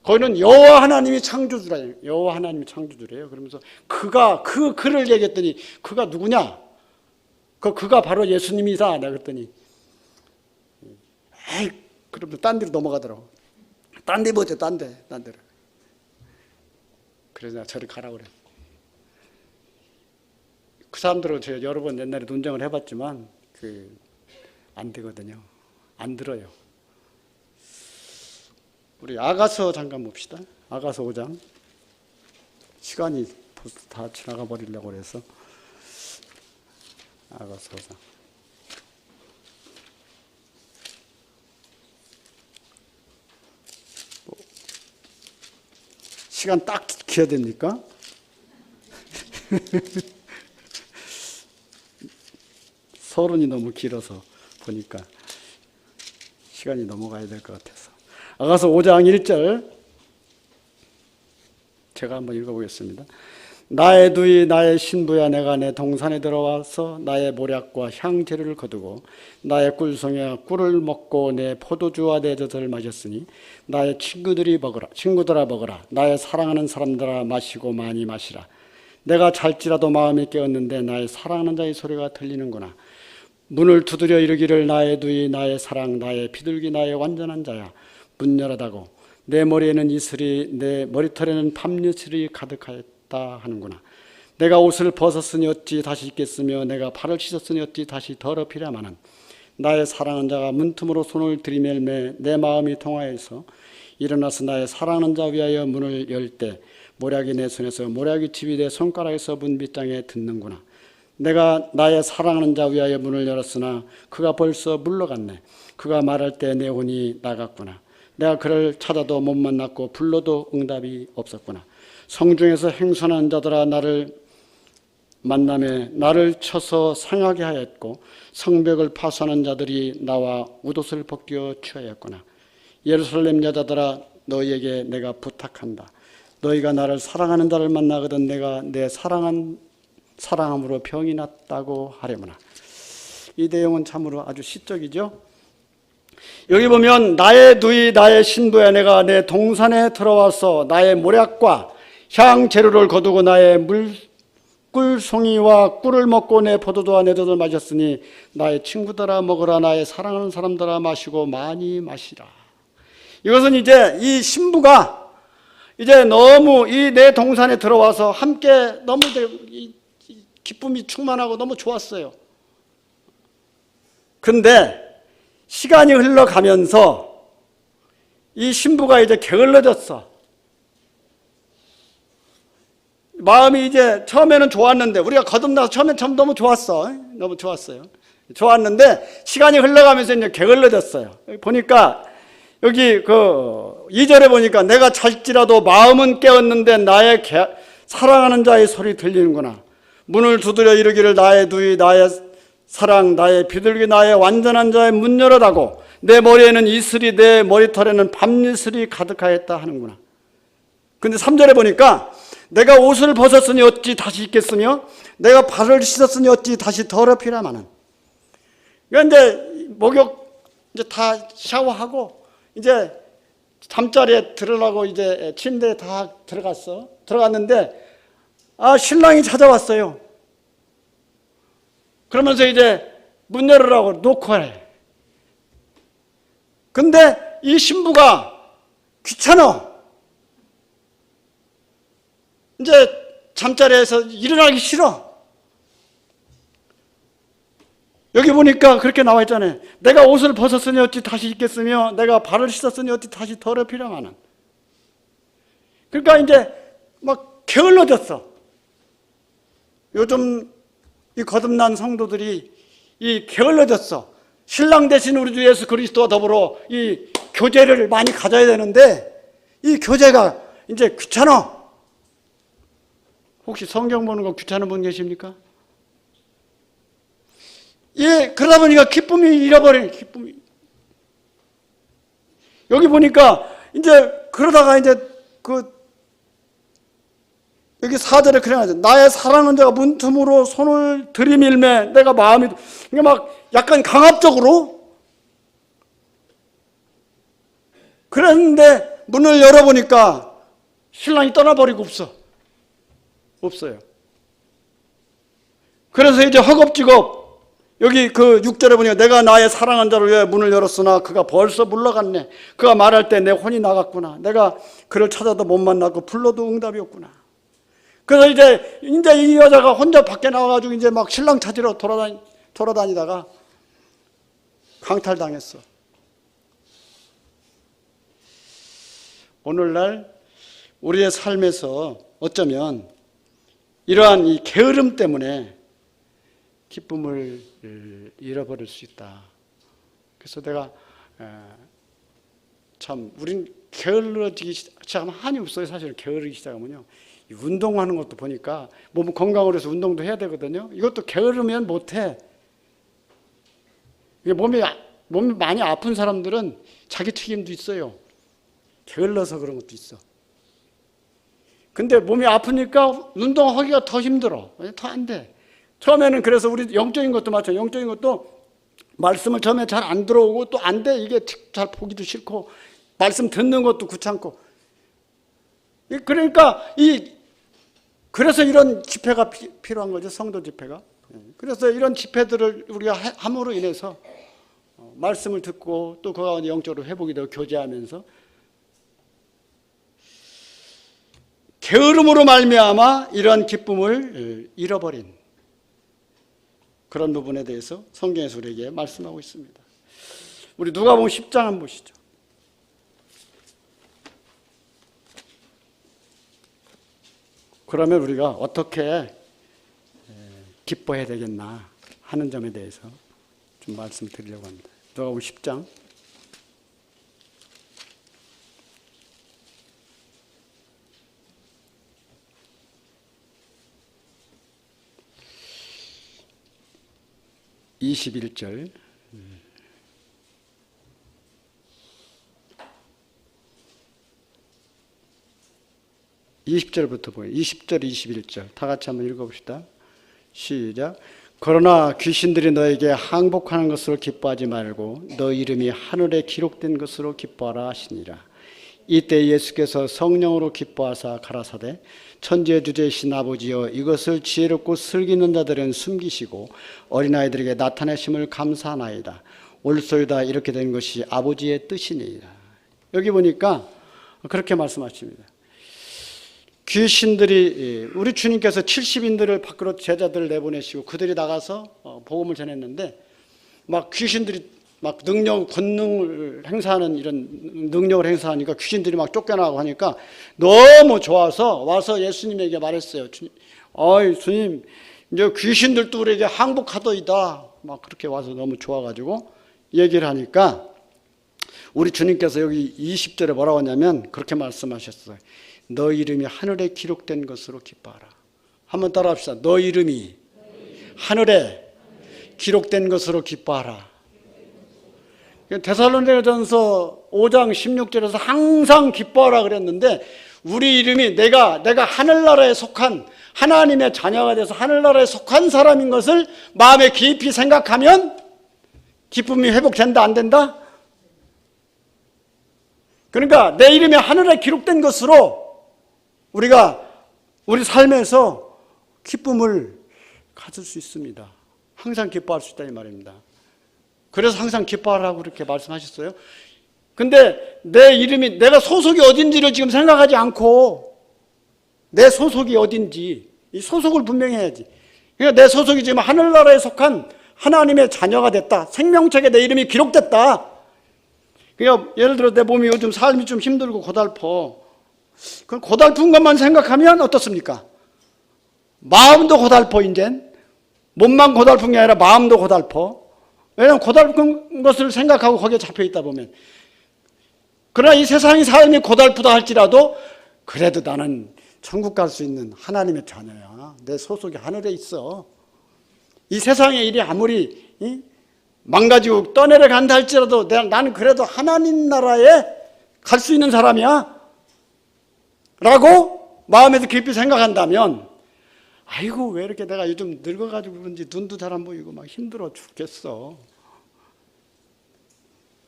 거기는 여호와 하나님이 창조주라요. 여호와 하나님이 창조주래요. 그러면서 그를 얘기했더니 그가 누구냐? 그가 바로 예수님이다. 내가 그랬더니 그러면 딴 데로 넘어가더라고. 딴 데 보죠, 딴 데로. 그래서 내가 저리 가라고 그래. 그 사람들은 제가 여러 번 옛날에 논쟁을 해봤지만 안 되거든요. 안 들어요. 우리 아가서 잠깐 봅시다. 아가서 5장. 시간이 벌써 다 지나가 버리려고 그래서 아가서 5장. 시간 딱 지켜야 됩니까? 서론이 너무 길어서 보니까 시간이 넘어가야 될 것 같아서. 아가서 5장 1절 제가 한번 읽어보겠습니다. 나의 누이 나의 신부야, 내가 내 동산에 들어와서 나의 모략과 향재료를 거두고 나의 꿀송이와 꿀을 먹고 내 포도주와 내 젖을 마셨으니 나의 친구들아 먹으라. 나의 사랑하는 사람들아 마시고 많이 마시라. 내가 잘지라도 마음이 깨었는데 나의 사랑하는 자의 소리가 들리는구나. 문을 두드려 이르기를 나의 누이 나의 사랑 나의 비둘기 나의 완전한 자야, 문 열어다고. 내 머리에는 이슬이 내 머리털에는 밤이슬이 가득하였다 하는구나. 내가 옷을 벗었으니 어찌 다시 입겠으며 내가 발을 씻었으니 어찌 다시 더럽히랴마는. 나의 사랑하는 자가 문틈으로 손을 들이밀매 내 마음이 통하여서 일어나서 나의 사랑하는 자 위하여 문을 열 때 모략이 내 손에서 모략이 칩이 내 손가락에서 문빗장에 듣는구나. 내가 나의 사랑하는 자 위하여 문을 열었으나 그가 벌써 물러갔네. 그가 말할 때 내 혼이 나갔구나. 내가 그를 찾아도 못 만났고 불러도 응답이 없었구나. 성중에서 행선한 자들아 나를 만남에 나를 쳐서 상하게 하였고 성벽을 파손한 자들이 나와 웃옷을 벗겨 취하였구나. 예루살렘 여자들아 너희에게 내가 부탁한다. 너희가 나를 사랑하는 자를 만나거든 내가 내 사랑함으로 병이 났다고 하려무나. 이 내용은 참으로 아주 시적이죠. 여기 보면 나의 누이 나의 신부야, 내가 내 동산에 들어와서 나의 모략과 향 재료를 거두고 나의 꿀송이와 꿀을 먹고 내 포도주와 내 젖을 마셨으니 나의 친구들아 먹으라. 나의 사랑하는 사람들아 마시고 많이 마시라. 이것은 이제 이 신부가 이제 너무 이 내 동산에 들어와서 함께 너무 기쁨이 충만하고 너무 좋았어요. 근데 시간이 흘러가면서 이 신부가 이제 게을러졌어. 마음이 이제 처음에는 좋았는데, 우리가 거듭나서 처음엔 참 너무 좋았어. 너무 좋았어요. 좋았는데 시간이 흘러가면서 이제 게을러졌어요. 보니까 여기 그 2절에 보니까 내가 잘지라도 마음은 깨었는데 나의 사랑하는 자의 소리 들리는구나. 문을 두드려 이르기를 나의 누이 나의 사랑 나의 비둘기 나의 완전한 자의 문 열어다고. 내 머리에는 이슬이 내 머리털에는 밤이슬이 가득하였다 하는구나. 근데 3절에 보니까 내가 옷을 벗었으니 어찌 다시 입겠으며 내가 발을 씻었으니 어찌 다시 더럽히라마는. 그러니까 이제 목욕 이제 다 샤워하고 이제 잠자리에 들으려고 이제 침대에 다 들어갔는데 신랑이 찾아왔어요. 그러면서 이제 문 열으라고 놓고 해. 근데 이 신부가 귀찮아. 이제 잠자리에서 일어나기 싫어. 여기 보니까 그렇게 나와 있잖아요. 내가 옷을 벗었으니 어찌 다시 입겠으며 내가 발을 씻었으니 어찌 다시 더럽히려마는. 그러니까 이제 막 게을러졌어. 요즘 이 거듭난 성도들이 이 게을러졌어. 신랑 대신 우리 주 예수 그리스도와 더불어 이 교제를 많이 가져야 되는데 이 교제가 이제 귀찮아. 혹시 성경 보는 거 귀찮은 분 계십니까? 예, 그러다 보니까 기쁨이 잃어버린 기쁨이. 여기 보니까 이제 그러다가 이제 여기 4절에 그래 나죠. 나의 사랑하는 자가 문틈으로 손을 들이밀매 내가 마음이 이게 막 약간 강압적으로 그랬는데 문을 열어보니까 신랑이 떠나버리고 없어요. 그래서 이제 허겁지겁 여기 그 6절에 보니까 내가 나의 사랑한 자를 위해 문을 열었으나 그가 벌써 물러갔네. 그가 말할 때 내 혼이 나갔구나. 내가 그를 찾아도 못 만났고 불러도 응답이 없구나. 그래서 이제 이 여자가 혼자 밖에 나와가지고 이제 막 신랑 찾으러 돌아다니다가 강탈당했어. 오늘날 우리의 삶에서 어쩌면 이러한 이 게으름 때문에 기쁨을 잃어버릴 수 있다. 그래서 내가 참 우린 게을러지기 시작하면 한이 없어요. 사실 게으르기 시작하면요. 운동하는 것도 보니까 몸 건강을 위해서 운동도 해야 되거든요. 이것도 게으르면 못해. 몸이 많이 아픈 사람들은 자기 책임도 있어요. 게을러서 그런 것도 있어. 근데 몸이 아프니까 운동하기가 더 힘들어. 더 안 돼. 처음에는 그래서 우리 영적인 것도 마찬가지예요. 영적인 것도 말씀을 처음에 잘 안 들어오고 또 안 돼. 이게 잘 보기도 싫고 말씀 듣는 것도 귀찮고. 그러니까 그래서 이런 집회가 필요한 거죠. 성도 집회가. 그래서 이런 집회들을 우리가 함으로 인해서 말씀을 듣고 또 그 가운데 영적으로 회복이 되고 교제하면서 게으름으로 말미암아 이러한 기쁨을 잃어버린 그런 부분에 대해서 성경에서 우리에게 말씀하고 있습니다. 우리 누가복음 10장 한번 보시죠. 그러면 우리가 어떻게 기뻐해야 되겠나 하는 점에 대해서 좀 말씀드리려고 합니다. 누가복음 10장 21절 20절부터 보여요. 20절 21절 다 같이 한번 읽어봅시다. 시작. 그러나 귀신들이 너에게 항복하는 것으로 기뻐하지 말고 너 이름이 하늘에 기록된 것으로 기뻐하라 하시니라. 이때 예수께서 성령으로 기뻐하사 가라사대 천지의 주제이신 아버지여 이것을 지혜롭고 슬기는 자들은 숨기시고 어린아이들에게 나타내심을 감사하나이다. 옳소이다. 이렇게 된 것이 아버지의 뜻이니이다. 여기 보니까 그렇게 말씀하십니다. 귀신들이 우리 주님께서 70인들을 밖으로 제자들을 내보내시고 그들이 나가서 복음을 전했는데 막 귀신들이 막 권능을 행사하는 이런 능력을 행사하니까 귀신들이 막 쫓겨나고 하니까 너무 좋아서 와서 예수님에게 말했어요. 주님, 이제 귀신들도 우리에게 항복하더이다. 막 그렇게 와서 너무 좋아가지고 얘기를 하니까 우리 주님께서 여기 20절에 뭐라고 하냐면 그렇게 말씀하셨어요. 너 이름이 하늘에 기록된 것으로 기뻐하라. 한번 따라합시다. 너 이름이 하늘에 기록된 것으로 기뻐하라. 데살로니가전서 5장 16절에서 항상 기뻐하라 그랬는데 우리 이름이 내가 하늘나라에 속한 하나님의 자녀가 돼서 하늘나라에 속한 사람인 것을 마음에 깊이 생각하면 기쁨이 회복된다 안 된다? 그러니까 내 이름이 하늘에 기록된 것으로 우리가 우리 삶에서 기쁨을 가질 수 있습니다. 항상 기뻐할 수 있다 이 말입니다. 그래서 항상 기뻐하라고 그렇게 말씀하셨어요. 근데 내 이름이 내가 소속이 어딘지를 지금 생각하지 않고 내 소속이 어딘지 이 소속을 분명히 해야지. 그러니까 내 소속이 지금 하늘나라에 속한 하나님의 자녀가 됐다. 생명책에 내 이름이 기록됐다. 그러니까 예를 들어 내 몸이 요즘 삶이 좀 힘들고 고달퍼. 그 고달픈 것만 생각하면 어떻습니까? 마음도 고달퍼 이젠. 몸만 고달픈 게 아니라 마음도 고달퍼. 왜냐하면 고달픈 것을 생각하고 거기에 잡혀있다 보면. 그러나 이 세상의 삶이 고달프다 할지라도 그래도 나는 천국 갈 수 있는 하나님의 자녀야. 내 소속이 하늘에 있어. 이 세상의 일이 아무리 망가지고 떠내려간다 할지라도 나는 그래도 하나님 나라에 갈 수 있는 사람이야. 라고 마음에서 깊이 생각한다면 아이고 왜 이렇게 내가 요즘 늙어가지고 그런지 눈도 잘 안 보이고 막 힘들어 죽겠어.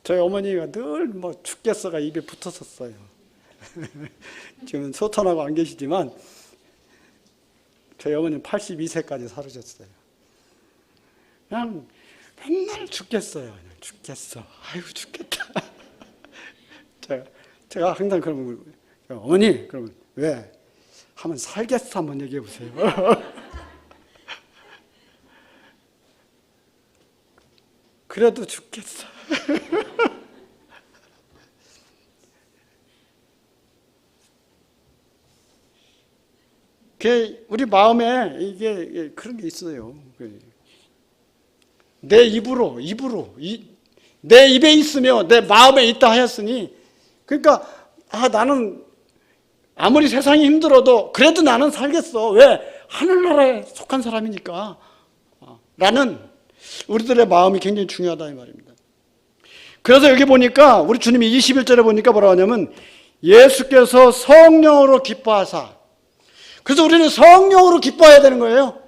저희 어머니가 늘 뭐 죽겠어가 입에 붙었었어요. 지금 소천하고 안 계시지만 저희 어머니는 82세까지 살으셨어요. 그냥 맨날 죽겠어요. 죽겠어. 아이고 죽겠다. 제가 항상 그러면 어머니 그러면 왜? 하면 살겠어 한번 얘기해 보세요. 그래도 죽겠어. 우리 마음에 이게 그런 게 있어요. 내 입으로 내 입에 있으며 내 마음에 있다 하였으니 그러니까 나는 아무리 세상이 힘들어도 그래도 나는 살겠어. 왜? 하늘나라에 속한 사람이니까. 라는 우리들의 마음이 굉장히 중요하다 이 말입니다. 그래서 여기 보니까 우리 주님이 21절에 보니까 뭐라고 하냐면 예수께서 성령으로 기뻐하사. 그래서 우리는 성령으로 기뻐해야 되는 거예요.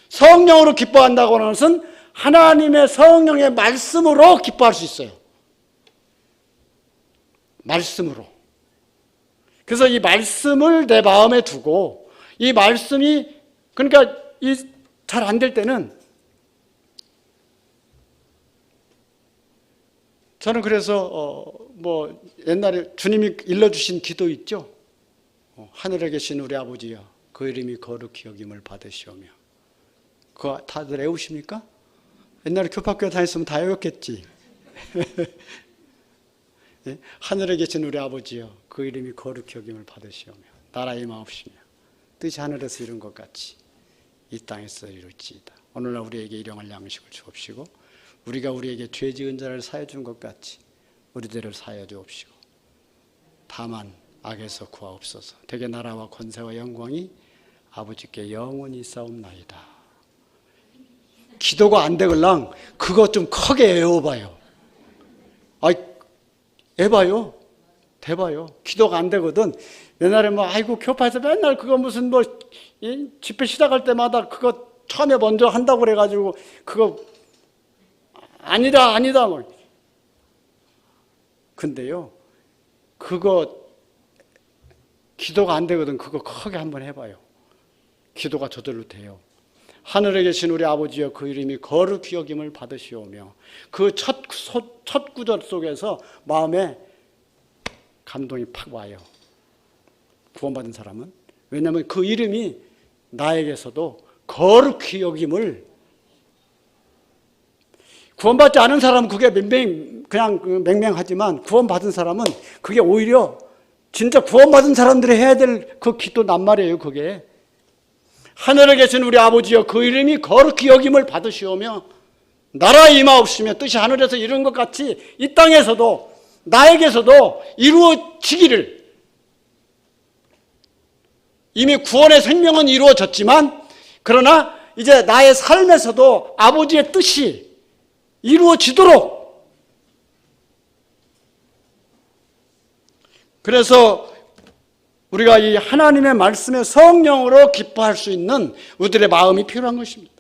성령으로 기뻐한다고 하는 것은 하나님의 성령의 말씀으로 기뻐할 수 있어요. 말씀으로. 그래서 이 말씀을 내 마음에 두고 이 말씀이 그러니까 잘 안 될 때는 저는 그래서 옛날에 주님이 일러주신 기도 있죠. 하늘에 계신 우리 아버지여 그 이름이 거룩히 여김을 받으시오며. 그거 다들 외우십니까? 옛날에 교파교회 다녔으면 다 외웠겠지. 네? 하늘에 계신 우리 아버지여 그 이름이 거룩히 여김을 받으시오며 나라의 마옵시며 뜻이 하늘에서 이룬 것 같이 이 땅에서 이룰지이다. 오늘날 우리에게 일용할 양식을 주옵시고 우리가 우리에게 죄 지은 자를 사해 준 것 같이 우리들을 사해 주옵시고 다만 악에서 구하옵소서. 되게 나라와 권세와 영광이 아버지께 영원히 있사옵나이다. 기도가 안 되걸랑 그거 좀 크게 외워봐요. 해봐요. 대봐요. 기도가 안 되거든. 옛날에 아이고 교파에서 맨날 그거 무슨 집회 시작할 때마다 그거 처음에 먼저 한다고 그래가지고 그거 아니다. 근데요, 그거 기도가 안 되거든. 그거 크게 한번 해봐요. 기도가 저절로 돼요. 하늘에 계신 우리 아버지여 그 이름이 거룩히 여김을 받으시오며 그 첫 구절 속에서 마음에 감동이 팍 와요. 구원받은 사람은. 왜냐하면 그 이름이 나에게서도 거룩히 여김을. 구원받지 않은 사람은 그게 그냥 맹맹하지만 구원받은 사람은 그게 오히려 진짜 구원받은 사람들이 해야 될 그 기도 낱말이에요. 그게 하늘에 계신 우리 아버지여 그 이름이 거룩히 여김을 받으시오며 나라에 임하옵시며 뜻이 하늘에서 이룬 것 같이 이 땅에서도 나에게서도 이루어지기를. 이미 구원의 생명은 이루어졌지만 그러나 이제 나의 삶에서도 아버지의 뜻이 이루어지도록. 그래서 우리가 이 하나님의 말씀의 성령으로 기뻐할 수 있는 우리들의 마음이 필요한 것입니다.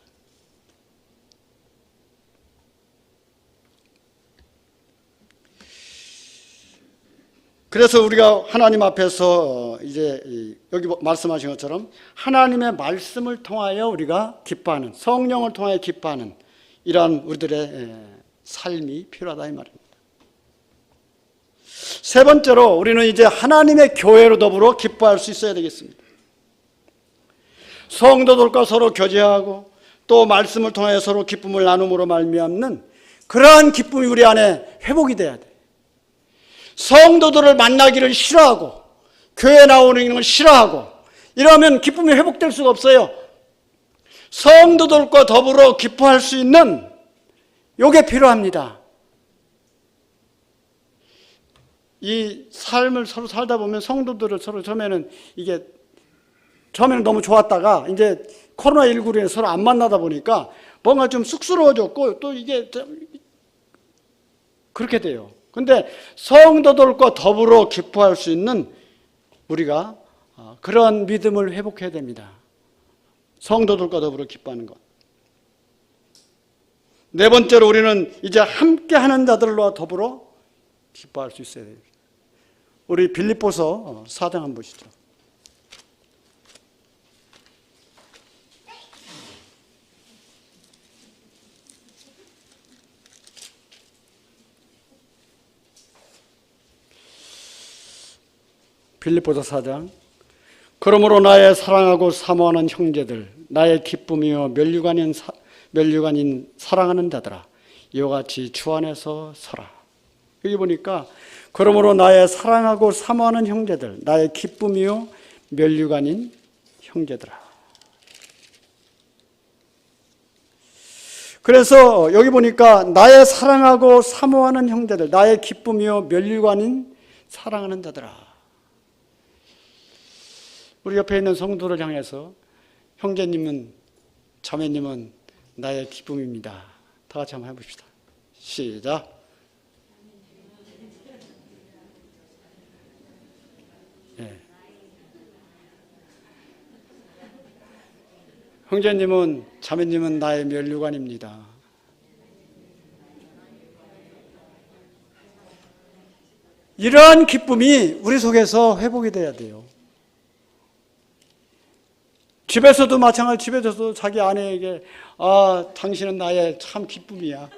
그래서 우리가 하나님 앞에서 이제 여기 말씀하신 것처럼 하나님의 말씀을 통하여 우리가 기뻐하는, 성령을 통하여 기뻐하는 이러한 우리들의 삶이 필요하다 이 말입니다. 세 번째로 우리는 이제 하나님의 교회로 더불어 기뻐할 수 있어야 되겠습니다. 성도들과 서로 교제하고 또 말씀을 통하여 서로 기쁨을 나눔으로 말미암는 그러한 기쁨이 우리 안에 회복이 돼야 돼. 성도들을 만나기를 싫어하고 교회 나오는 걸 싫어하고 이러면 기쁨이 회복될 수가 없어요. 성도들과 더불어 기뻐할 수 있는 요게 필요합니다. 이 삶을 서로 살다 보면 성도들을 서로 처음에는 너무 좋았다가 이제 코로나19로 인해서 서로 안 만나다 보니까 뭔가 좀 쑥스러워졌고 또 이게 그렇게 돼요. 근데 성도들과 더불어 기뻐할 수 있는 우리가 그런 믿음을 회복해야 됩니다. 성도들과 더불어 기뻐하는 것. 네 번째로 우리는 이제 함께 하는 자들과 더불어 기뻐할 수 있어야 됩니다. 우리 빌립보서 4장 한번 보시죠. 빌립보서 4장. 그러므로 나의 사랑하고 사모하는 형제들, 나의 기쁨이요 멸류관인 사랑하는 자들아, 이와 같이 주 안에서 서라. 여기 보니까 그러므로 나의 사랑하고 사모하는 형제들, 나의 기쁨이요 멸류관인 형제들아. 그래서 여기 보니까 나의 사랑하고 사모하는 형제들, 나의 기쁨이요 면류관인 사랑하는 자들아. 우리 옆에 있는 성도를 향해서 형제님은, 자매님은 나의 기쁨입니다. 다 같이 한번 해봅시다. 시작. 네. 형제님은, 자매님은 나의 면류관입니다. 이러한 기쁨이 우리 속에서 회복이 돼야 돼요. 집에서도 마찬가지, 집에서도 자기 아내에게 당신은 나의 참 기쁨이야.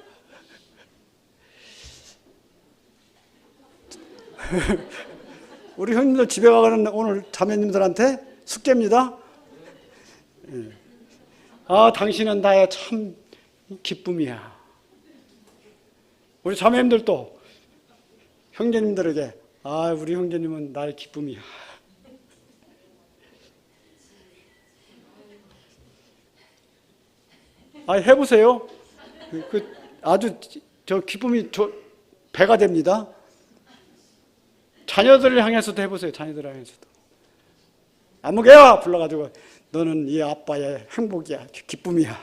우리 형님들 집에 가는 오늘 자매님들한테 숙제입니다. 당신은 나의 참 기쁨이야. 우리 자매님들도 형제님들에게 우리 형제님은 나의 기쁨이야. 해보세요. 아주 저 기쁨이 배가 됩니다. 자녀들을 향해서도 해보세요. 자녀들을 향해서도. 아무개야 불러가지고 너는 이 아빠의 행복이야, 기쁨이야.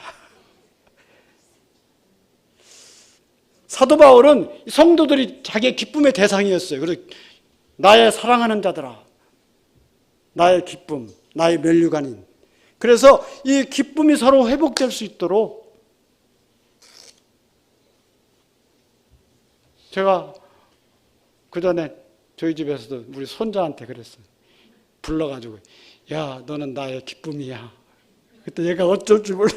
사도 바울은 성도들이 자기의 기쁨의 대상이었어요. 그래서 나의 사랑하는 자들아, 나의 기쁨, 나의 면류관인. 그래서 이 기쁨이 서로 회복될 수 있도록 제가 그 전에 저희 집에서도 우리 손자한테 그랬어요. 불러가지고 야 너는 나의 기쁨이야. 그때 얘가 어쩔 줄 몰라.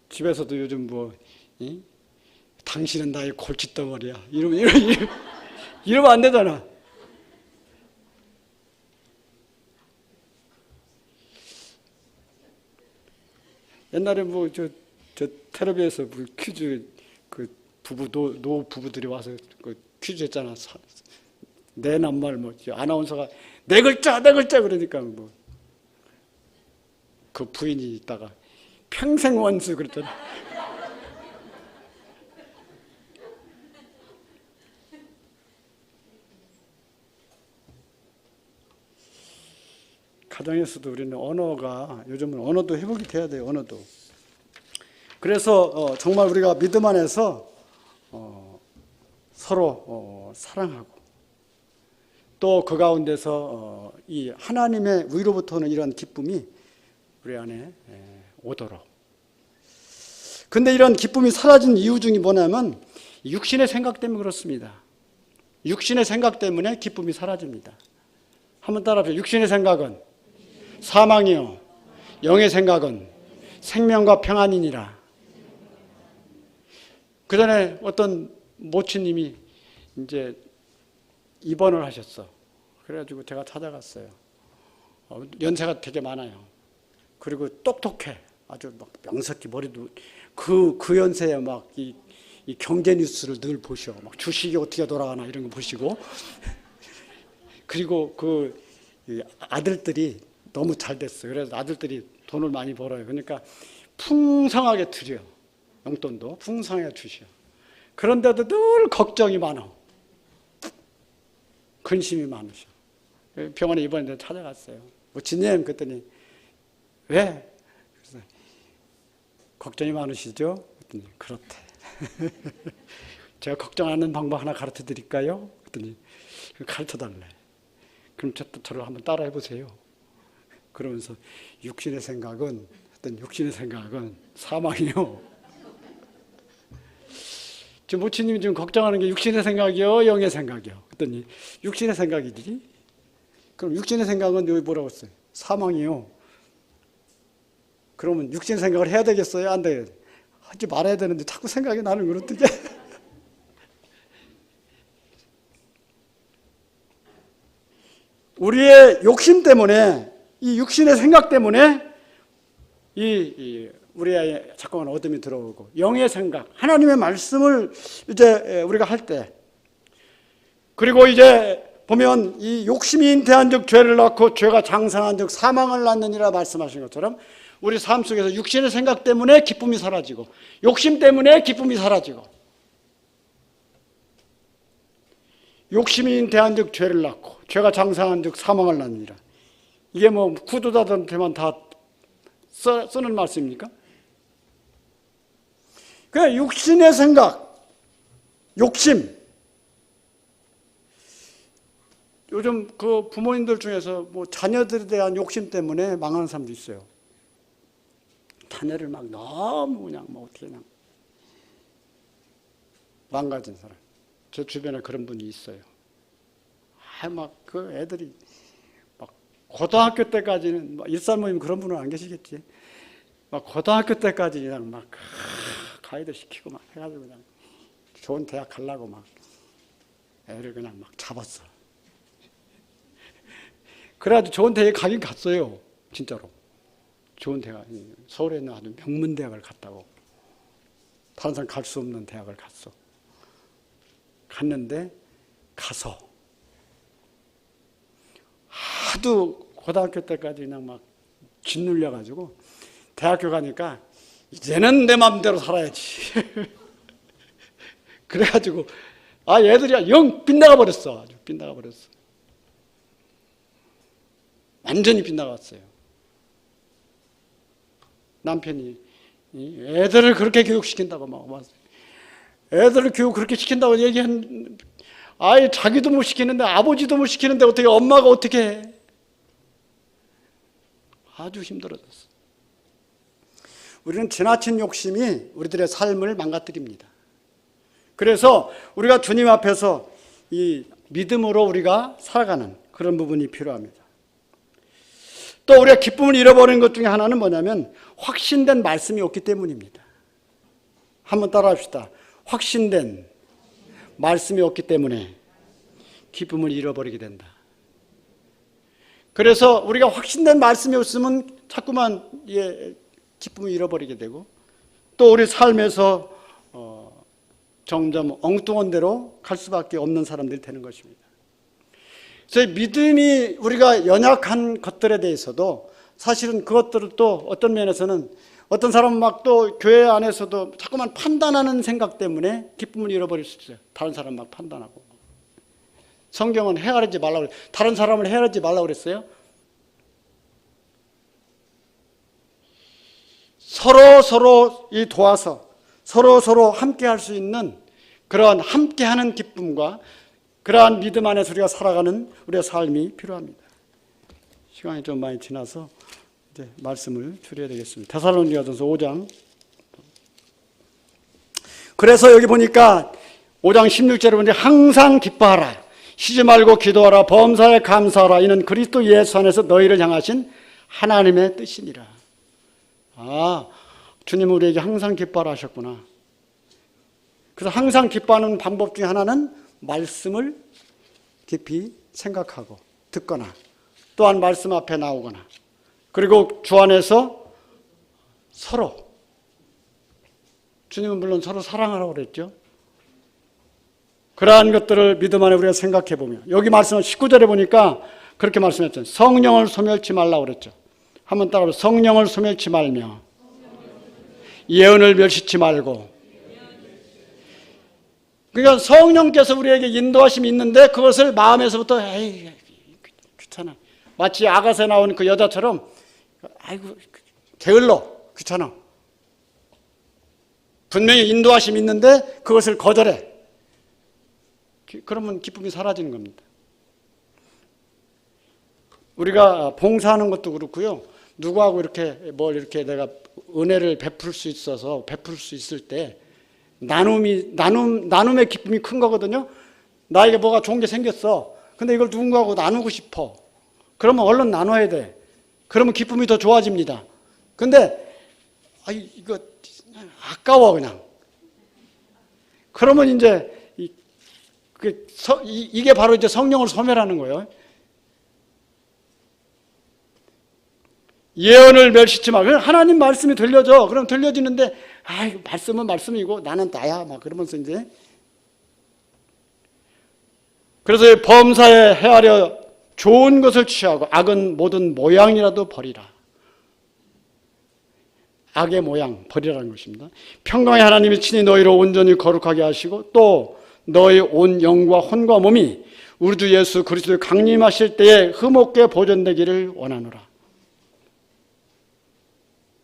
집에서도 요즘 당신은 나의 골칫덩어리야. 이러면 안 되잖아. 옛날에 저 텔레비에서 퀴즈 노 부부들이 와서 퀴즈 했잖아. 내 낱말 아나운서가 네 글자 그러니까 그 부인이 있다가 평생 원수 그랬잖아. 가정에서도 우리는 언어가 요즘은 언어도 회복이 돼야 돼요. 언어도. 그래서 정말 우리가 믿음 안에서 서로 사랑하고 또 그 가운데서 이 하나님의 위로부터 오는 이런 기쁨이 우리 안에 오도록. 근데 이런 기쁨이 사라진 이유 중에 뭐냐면 육신의 생각 때문에 그렇습니다. 육신의 생각 때문에 기쁨이 사라집니다. 한번 따라합시다. 육신의 생각은 사망이요, 영의 생각은 생명과 평안이니라. 그 전에 어떤 모치님이 이제 입원을 하셨어. 그래가지고 제가 찾아갔어요. 연세가 되게 많아요. 그리고 똑똑해. 아주 막 명석히 머리도 그 연세에 막 이 경제 뉴스를 늘 보셔. 막 주식이 어떻게 돌아가나 이런 거 보시고. 그리고 이 아들들이 너무 잘 됐어요. 그래서 아들들이 돈을 많이 벌어요. 그러니까 풍성하게 드려. 용돈도 풍성하게 주셔. 그런데도 늘 걱정이 많아. 근심이 많으셔. 병원에 이번에 찾아갔어요. 모치님 그랬더니 왜? 그래서 걱정이 많으시죠? 그랬더니 그렇대. 제가 걱정하는 방법 하나 가르쳐 드릴까요? 그랬더니 가르쳐 달래. 그럼 저를 한번 따라 해보세요. 그러면서 육신의 생각은 사망이요. 지금 모치님이 지금 걱정하는 게 육신의 생각이요, 영의 생각이요. 그랬더니 육신의 생각이지. 그럼 육신의 생각은 여기 뭐라고 했어요? 사망이요. 그러면 육신의 생각을 해야 되겠어요? 안 되겠어요? 하지 말아야 되는데 자꾸 생각이 나는 건 어떻게? 우리의 욕심 때문에, 이 육신의 생각 때문에 우리의 자꾸만 어둠이 들어오고, 영의 생각, 하나님의 말씀을 이제 우리가 할 때, 그리고 이제 보면 이 욕심이 잉태한 즉 죄를 낳고 죄가 장성한 즉 사망을 낳느니라 말씀하신 것처럼 우리 삶 속에서 육신의 생각 때문에 기쁨이 사라지고 욕심 때문에 기쁨이 사라지고 욕심이 잉태한 즉 죄를 낳고 죄가 장성한 즉 사망을 낳느니라. 이게 뭐 구도자들한테만 다 쓰는 말씀입니까? 그 육신의 생각, 욕심. 요즘 그 부모님들 중에서 뭐 자녀들에 대한 욕심 때문에 망하는 사람도 있어요. 자녀를 막 너무 그냥 뭐 어떻게 그냥 망가진 사람. 제 주변에 그런 분이 있어요. 막 그 애들이 막 고등학교 때까지는 일산모임 그런 분은 안 계시겠지. 막 고등학교 때까지 그냥 막 가이드 시키고 막 해가지고 그냥 좋은 대학 가려고 막 애를 그냥 막 잡았어. 그래가지고 좋은 대학에 가긴 갔어요. 진짜로. 좋은 대학, 서울에 있는 아주 명문대학을 갔다고. 다른 사람 갈 수 없는 대학을 갔어. 갔는데 가서 하도 고등학교 때까지 그냥 막 짓눌려가지고 대학교 가니까 이제는 내 마음대로 살아야지. 그래가지고 얘들이 영 빗나가 버렸어. 아주 빗나가 버렸어. 완전히 빗나갔어요. 남편이 애들을 그렇게 교육시킨다고 막 애들을 교육 그렇게 시킨다고 얘기한 자기도 못 시키는데 아버지도 못 시키는데 어떻게 엄마가 어떻게 해? 아주 힘들어졌어. 우리는 지나친 욕심이 우리들의 삶을 망가뜨립니다. 그래서 우리가 주님 앞에서 이 믿음으로 우리가 살아가는 그런 부분이 필요합니다. 또 우리가 기쁨을 잃어버리는 것 중에 하나는 뭐냐면 확신된 말씀이 없기 때문입니다. 한번 따라 합시다. 확신된 말씀이 없기 때문에 기쁨을 잃어버리게 된다. 그래서 우리가 확신된 말씀이 없으면 자꾸만 기쁨을 잃어버리게 되고 또 우리 삶에서 점점 엉뚱한 대로 갈 수밖에 없는 사람들이 되는 것입니다. 그래서 믿음이 우리가 연약한 것들에 대해서도 사실은 그것들을 또 어떤 면에서는 어떤 사람은 막 또 교회 안에서도 자꾸만 판단하는 생각 때문에 기쁨을 잃어버릴 수 있어요. 다른 사람 막 판단하고. 성경은 헤아리지 말라고 그랬어요. 다른 사람을 헤아리지 말라고 그랬어요. 서로 이 도와서 서로 함께 할 수 있는 그러한 함께하는 기쁨과 그러한 믿음 안에서 우리가 살아가는 우리의 삶이 필요합니다. 시간이 좀 많이 지나서 이제 말씀을 줄여야 되겠습니다. 데살로니가전서 5장. 그래서 여기 보니까 5장 16절에 보니 항상 기뻐하라. 쉬지 말고 기도하라. 범사에 감사하라. 이는 그리스도 예수 안에서 너희를 향하신 하나님의 뜻이니라. 주님은 우리에게 항상 기뻐하라 하셨구나. 그래서 항상 기뻐하는 방법 중에 하나는 말씀을 깊이 생각하고 듣거나 또한 말씀 앞에 나오거나 그리고 주 안에서 서로 주님은 물론 서로 사랑하라고 그랬죠. 그러한 것들을 믿음 안에 우리가 생각해 보면 여기 말씀은 19절에 보니까 그렇게 말씀했죠. 성령을 소멸치 말라고 그랬죠. 한번 따라해보세요. 성령을 소멸치 말며 예언을 멸시치 말고. 그러니까 성령께서 우리에게 인도하심이 있는데 그것을 마음에서부터 귀찮아. 마치 아가서에 나온 그 여자처럼 게을러. 귀찮아. 분명히 인도하심이 있는데 그것을 거절해. 그러면 기쁨이 사라지는 겁니다. 우리가 봉사하는 것도 그렇고요. 누구하고 이렇게 내가 은혜를 베풀 수 있어서 베풀 수 있을 때 나눔의 기쁨이 큰 거거든요. 나에게 뭐가 좋은 게 생겼어. 근데 이걸 누군가하고 나누고 싶어. 그러면 얼른 나눠야 돼. 그러면 기쁨이 더 좋아집니다. 근데 이거 아까워 그냥. 그러면 이제 이게 바로 이제 성령을 소멸하는 거예요. 예언을 멸시치 마. 하나님 말씀이 들려져. 그럼 들려지는데 말씀은 말씀이고 나는 나야. 막 그러면서 이제 그래서 범사에 헤아려 좋은 것을 취하고 악은 모든 모양이라도 버리라. 악의 모양 버리라는 것입니다. 평강의 하나님이 친히 너희를 온전히 거룩하게 하시고 또 너희 온 영과 혼과 몸이 우리 주 예수 그리스도의 강림하실 때에 흠없게 보존되기를 원하노라.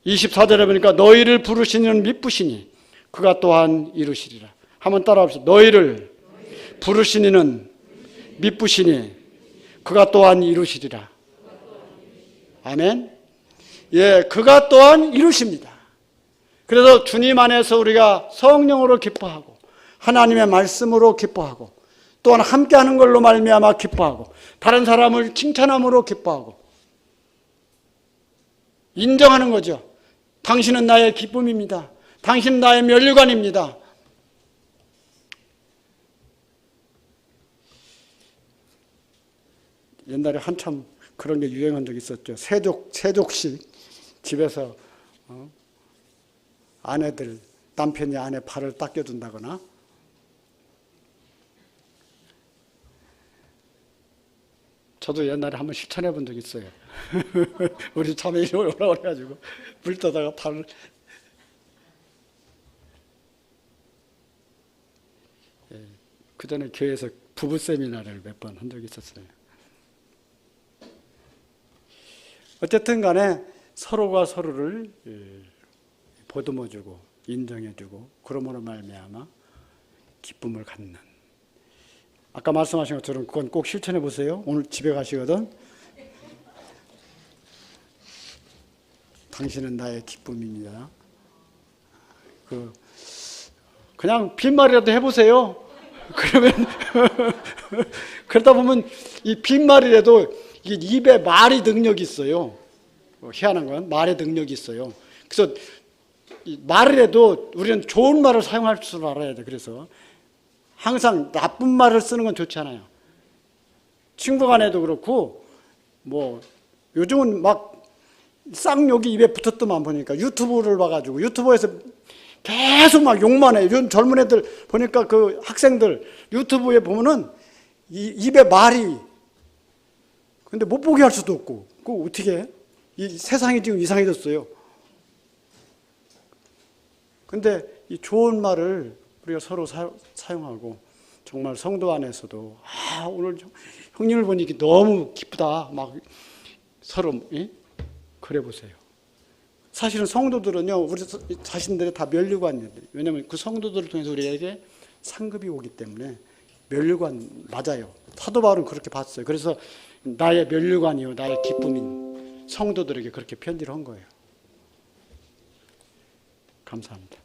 24절에 보니까 너희를 부르신 이는 미쁘시니 그가 또한 이루시리라. 한번 따라합시다. 너희를 부르신 이는 미쁘시니 그가 또한 이루시리라. 아멘. 예, 그가 또한 이루십니다. 그래서 주님 안에서 우리가 성령으로 기뻐하고 하나님의 말씀으로 기뻐하고 또한 함께하는 걸로 말미암아 기뻐하고 다른 사람을 칭찬함으로 기뻐하고 인정하는 거죠. 당신은 나의 기쁨입니다. 당신은 나의 면류관입니다. 옛날에 한참 그런 게 유행한 적이 있었죠. 세족식 집에서 아내들, 남편이 아내 발을 닦여준다거나 저도 옛날에 한번 실천해 본 적이 있어요. 우리 자매이 오라고 그래가지고 물 떠다가 발을 그 전에 교회에서 부부 세미나를 몇 번 한 적이 있었어요. 어쨌든 간에 서로가 서로를 보듬어주고 인정해주고 그러므로 말미암아 기쁨을 갖는, 아까 말씀하신 것처럼 그건 꼭 실천해 보세요. 오늘 집에 가시거든 당신은 나의 기쁨입니다. 그냥 빈말이라도 해보세요. 그러면 그러다 보면 이 빈말이라도 입에 말이 능력이 있어요. 희한한 건 말의 능력이 있어요. 그래서 말을 해도 우리는 좋은 말을 사용할 줄 알아야 돼. 그래서 항상 나쁜 말을 쓰는 건 좋지 않아요. 친구 간에도 그렇고 뭐 요즘은 막 쌍욕이 입에 붙었더만 보니까 유튜브를 봐가지고 유튜브에서 계속 막 욕만 해. 요즘 젊은 애들 보니까 그 학생들 유튜브에 보면은 입에 말이 근데 못 보게 할 수도 없고 그거 어떻게 해? 이 세상이 지금 이상해졌어요. 근데 이 좋은 말을 우리가 서로 사용하고 정말 성도 안에서도 오늘 형님을 보니까 너무 기쁘다 막 서로 그래 보세요. 사실은 성도들은요 우리 자신들의 다 면류관이에요. 왜냐하면 그 성도들을 통해서 우리에게 상급이 오기 때문에 면류관 맞아요. 사도 바울은 그렇게 봤어요. 그래서 나의 면류관이요 나의 기쁨인 성도들에게 그렇게 편지를 한 거예요. 감사합니다.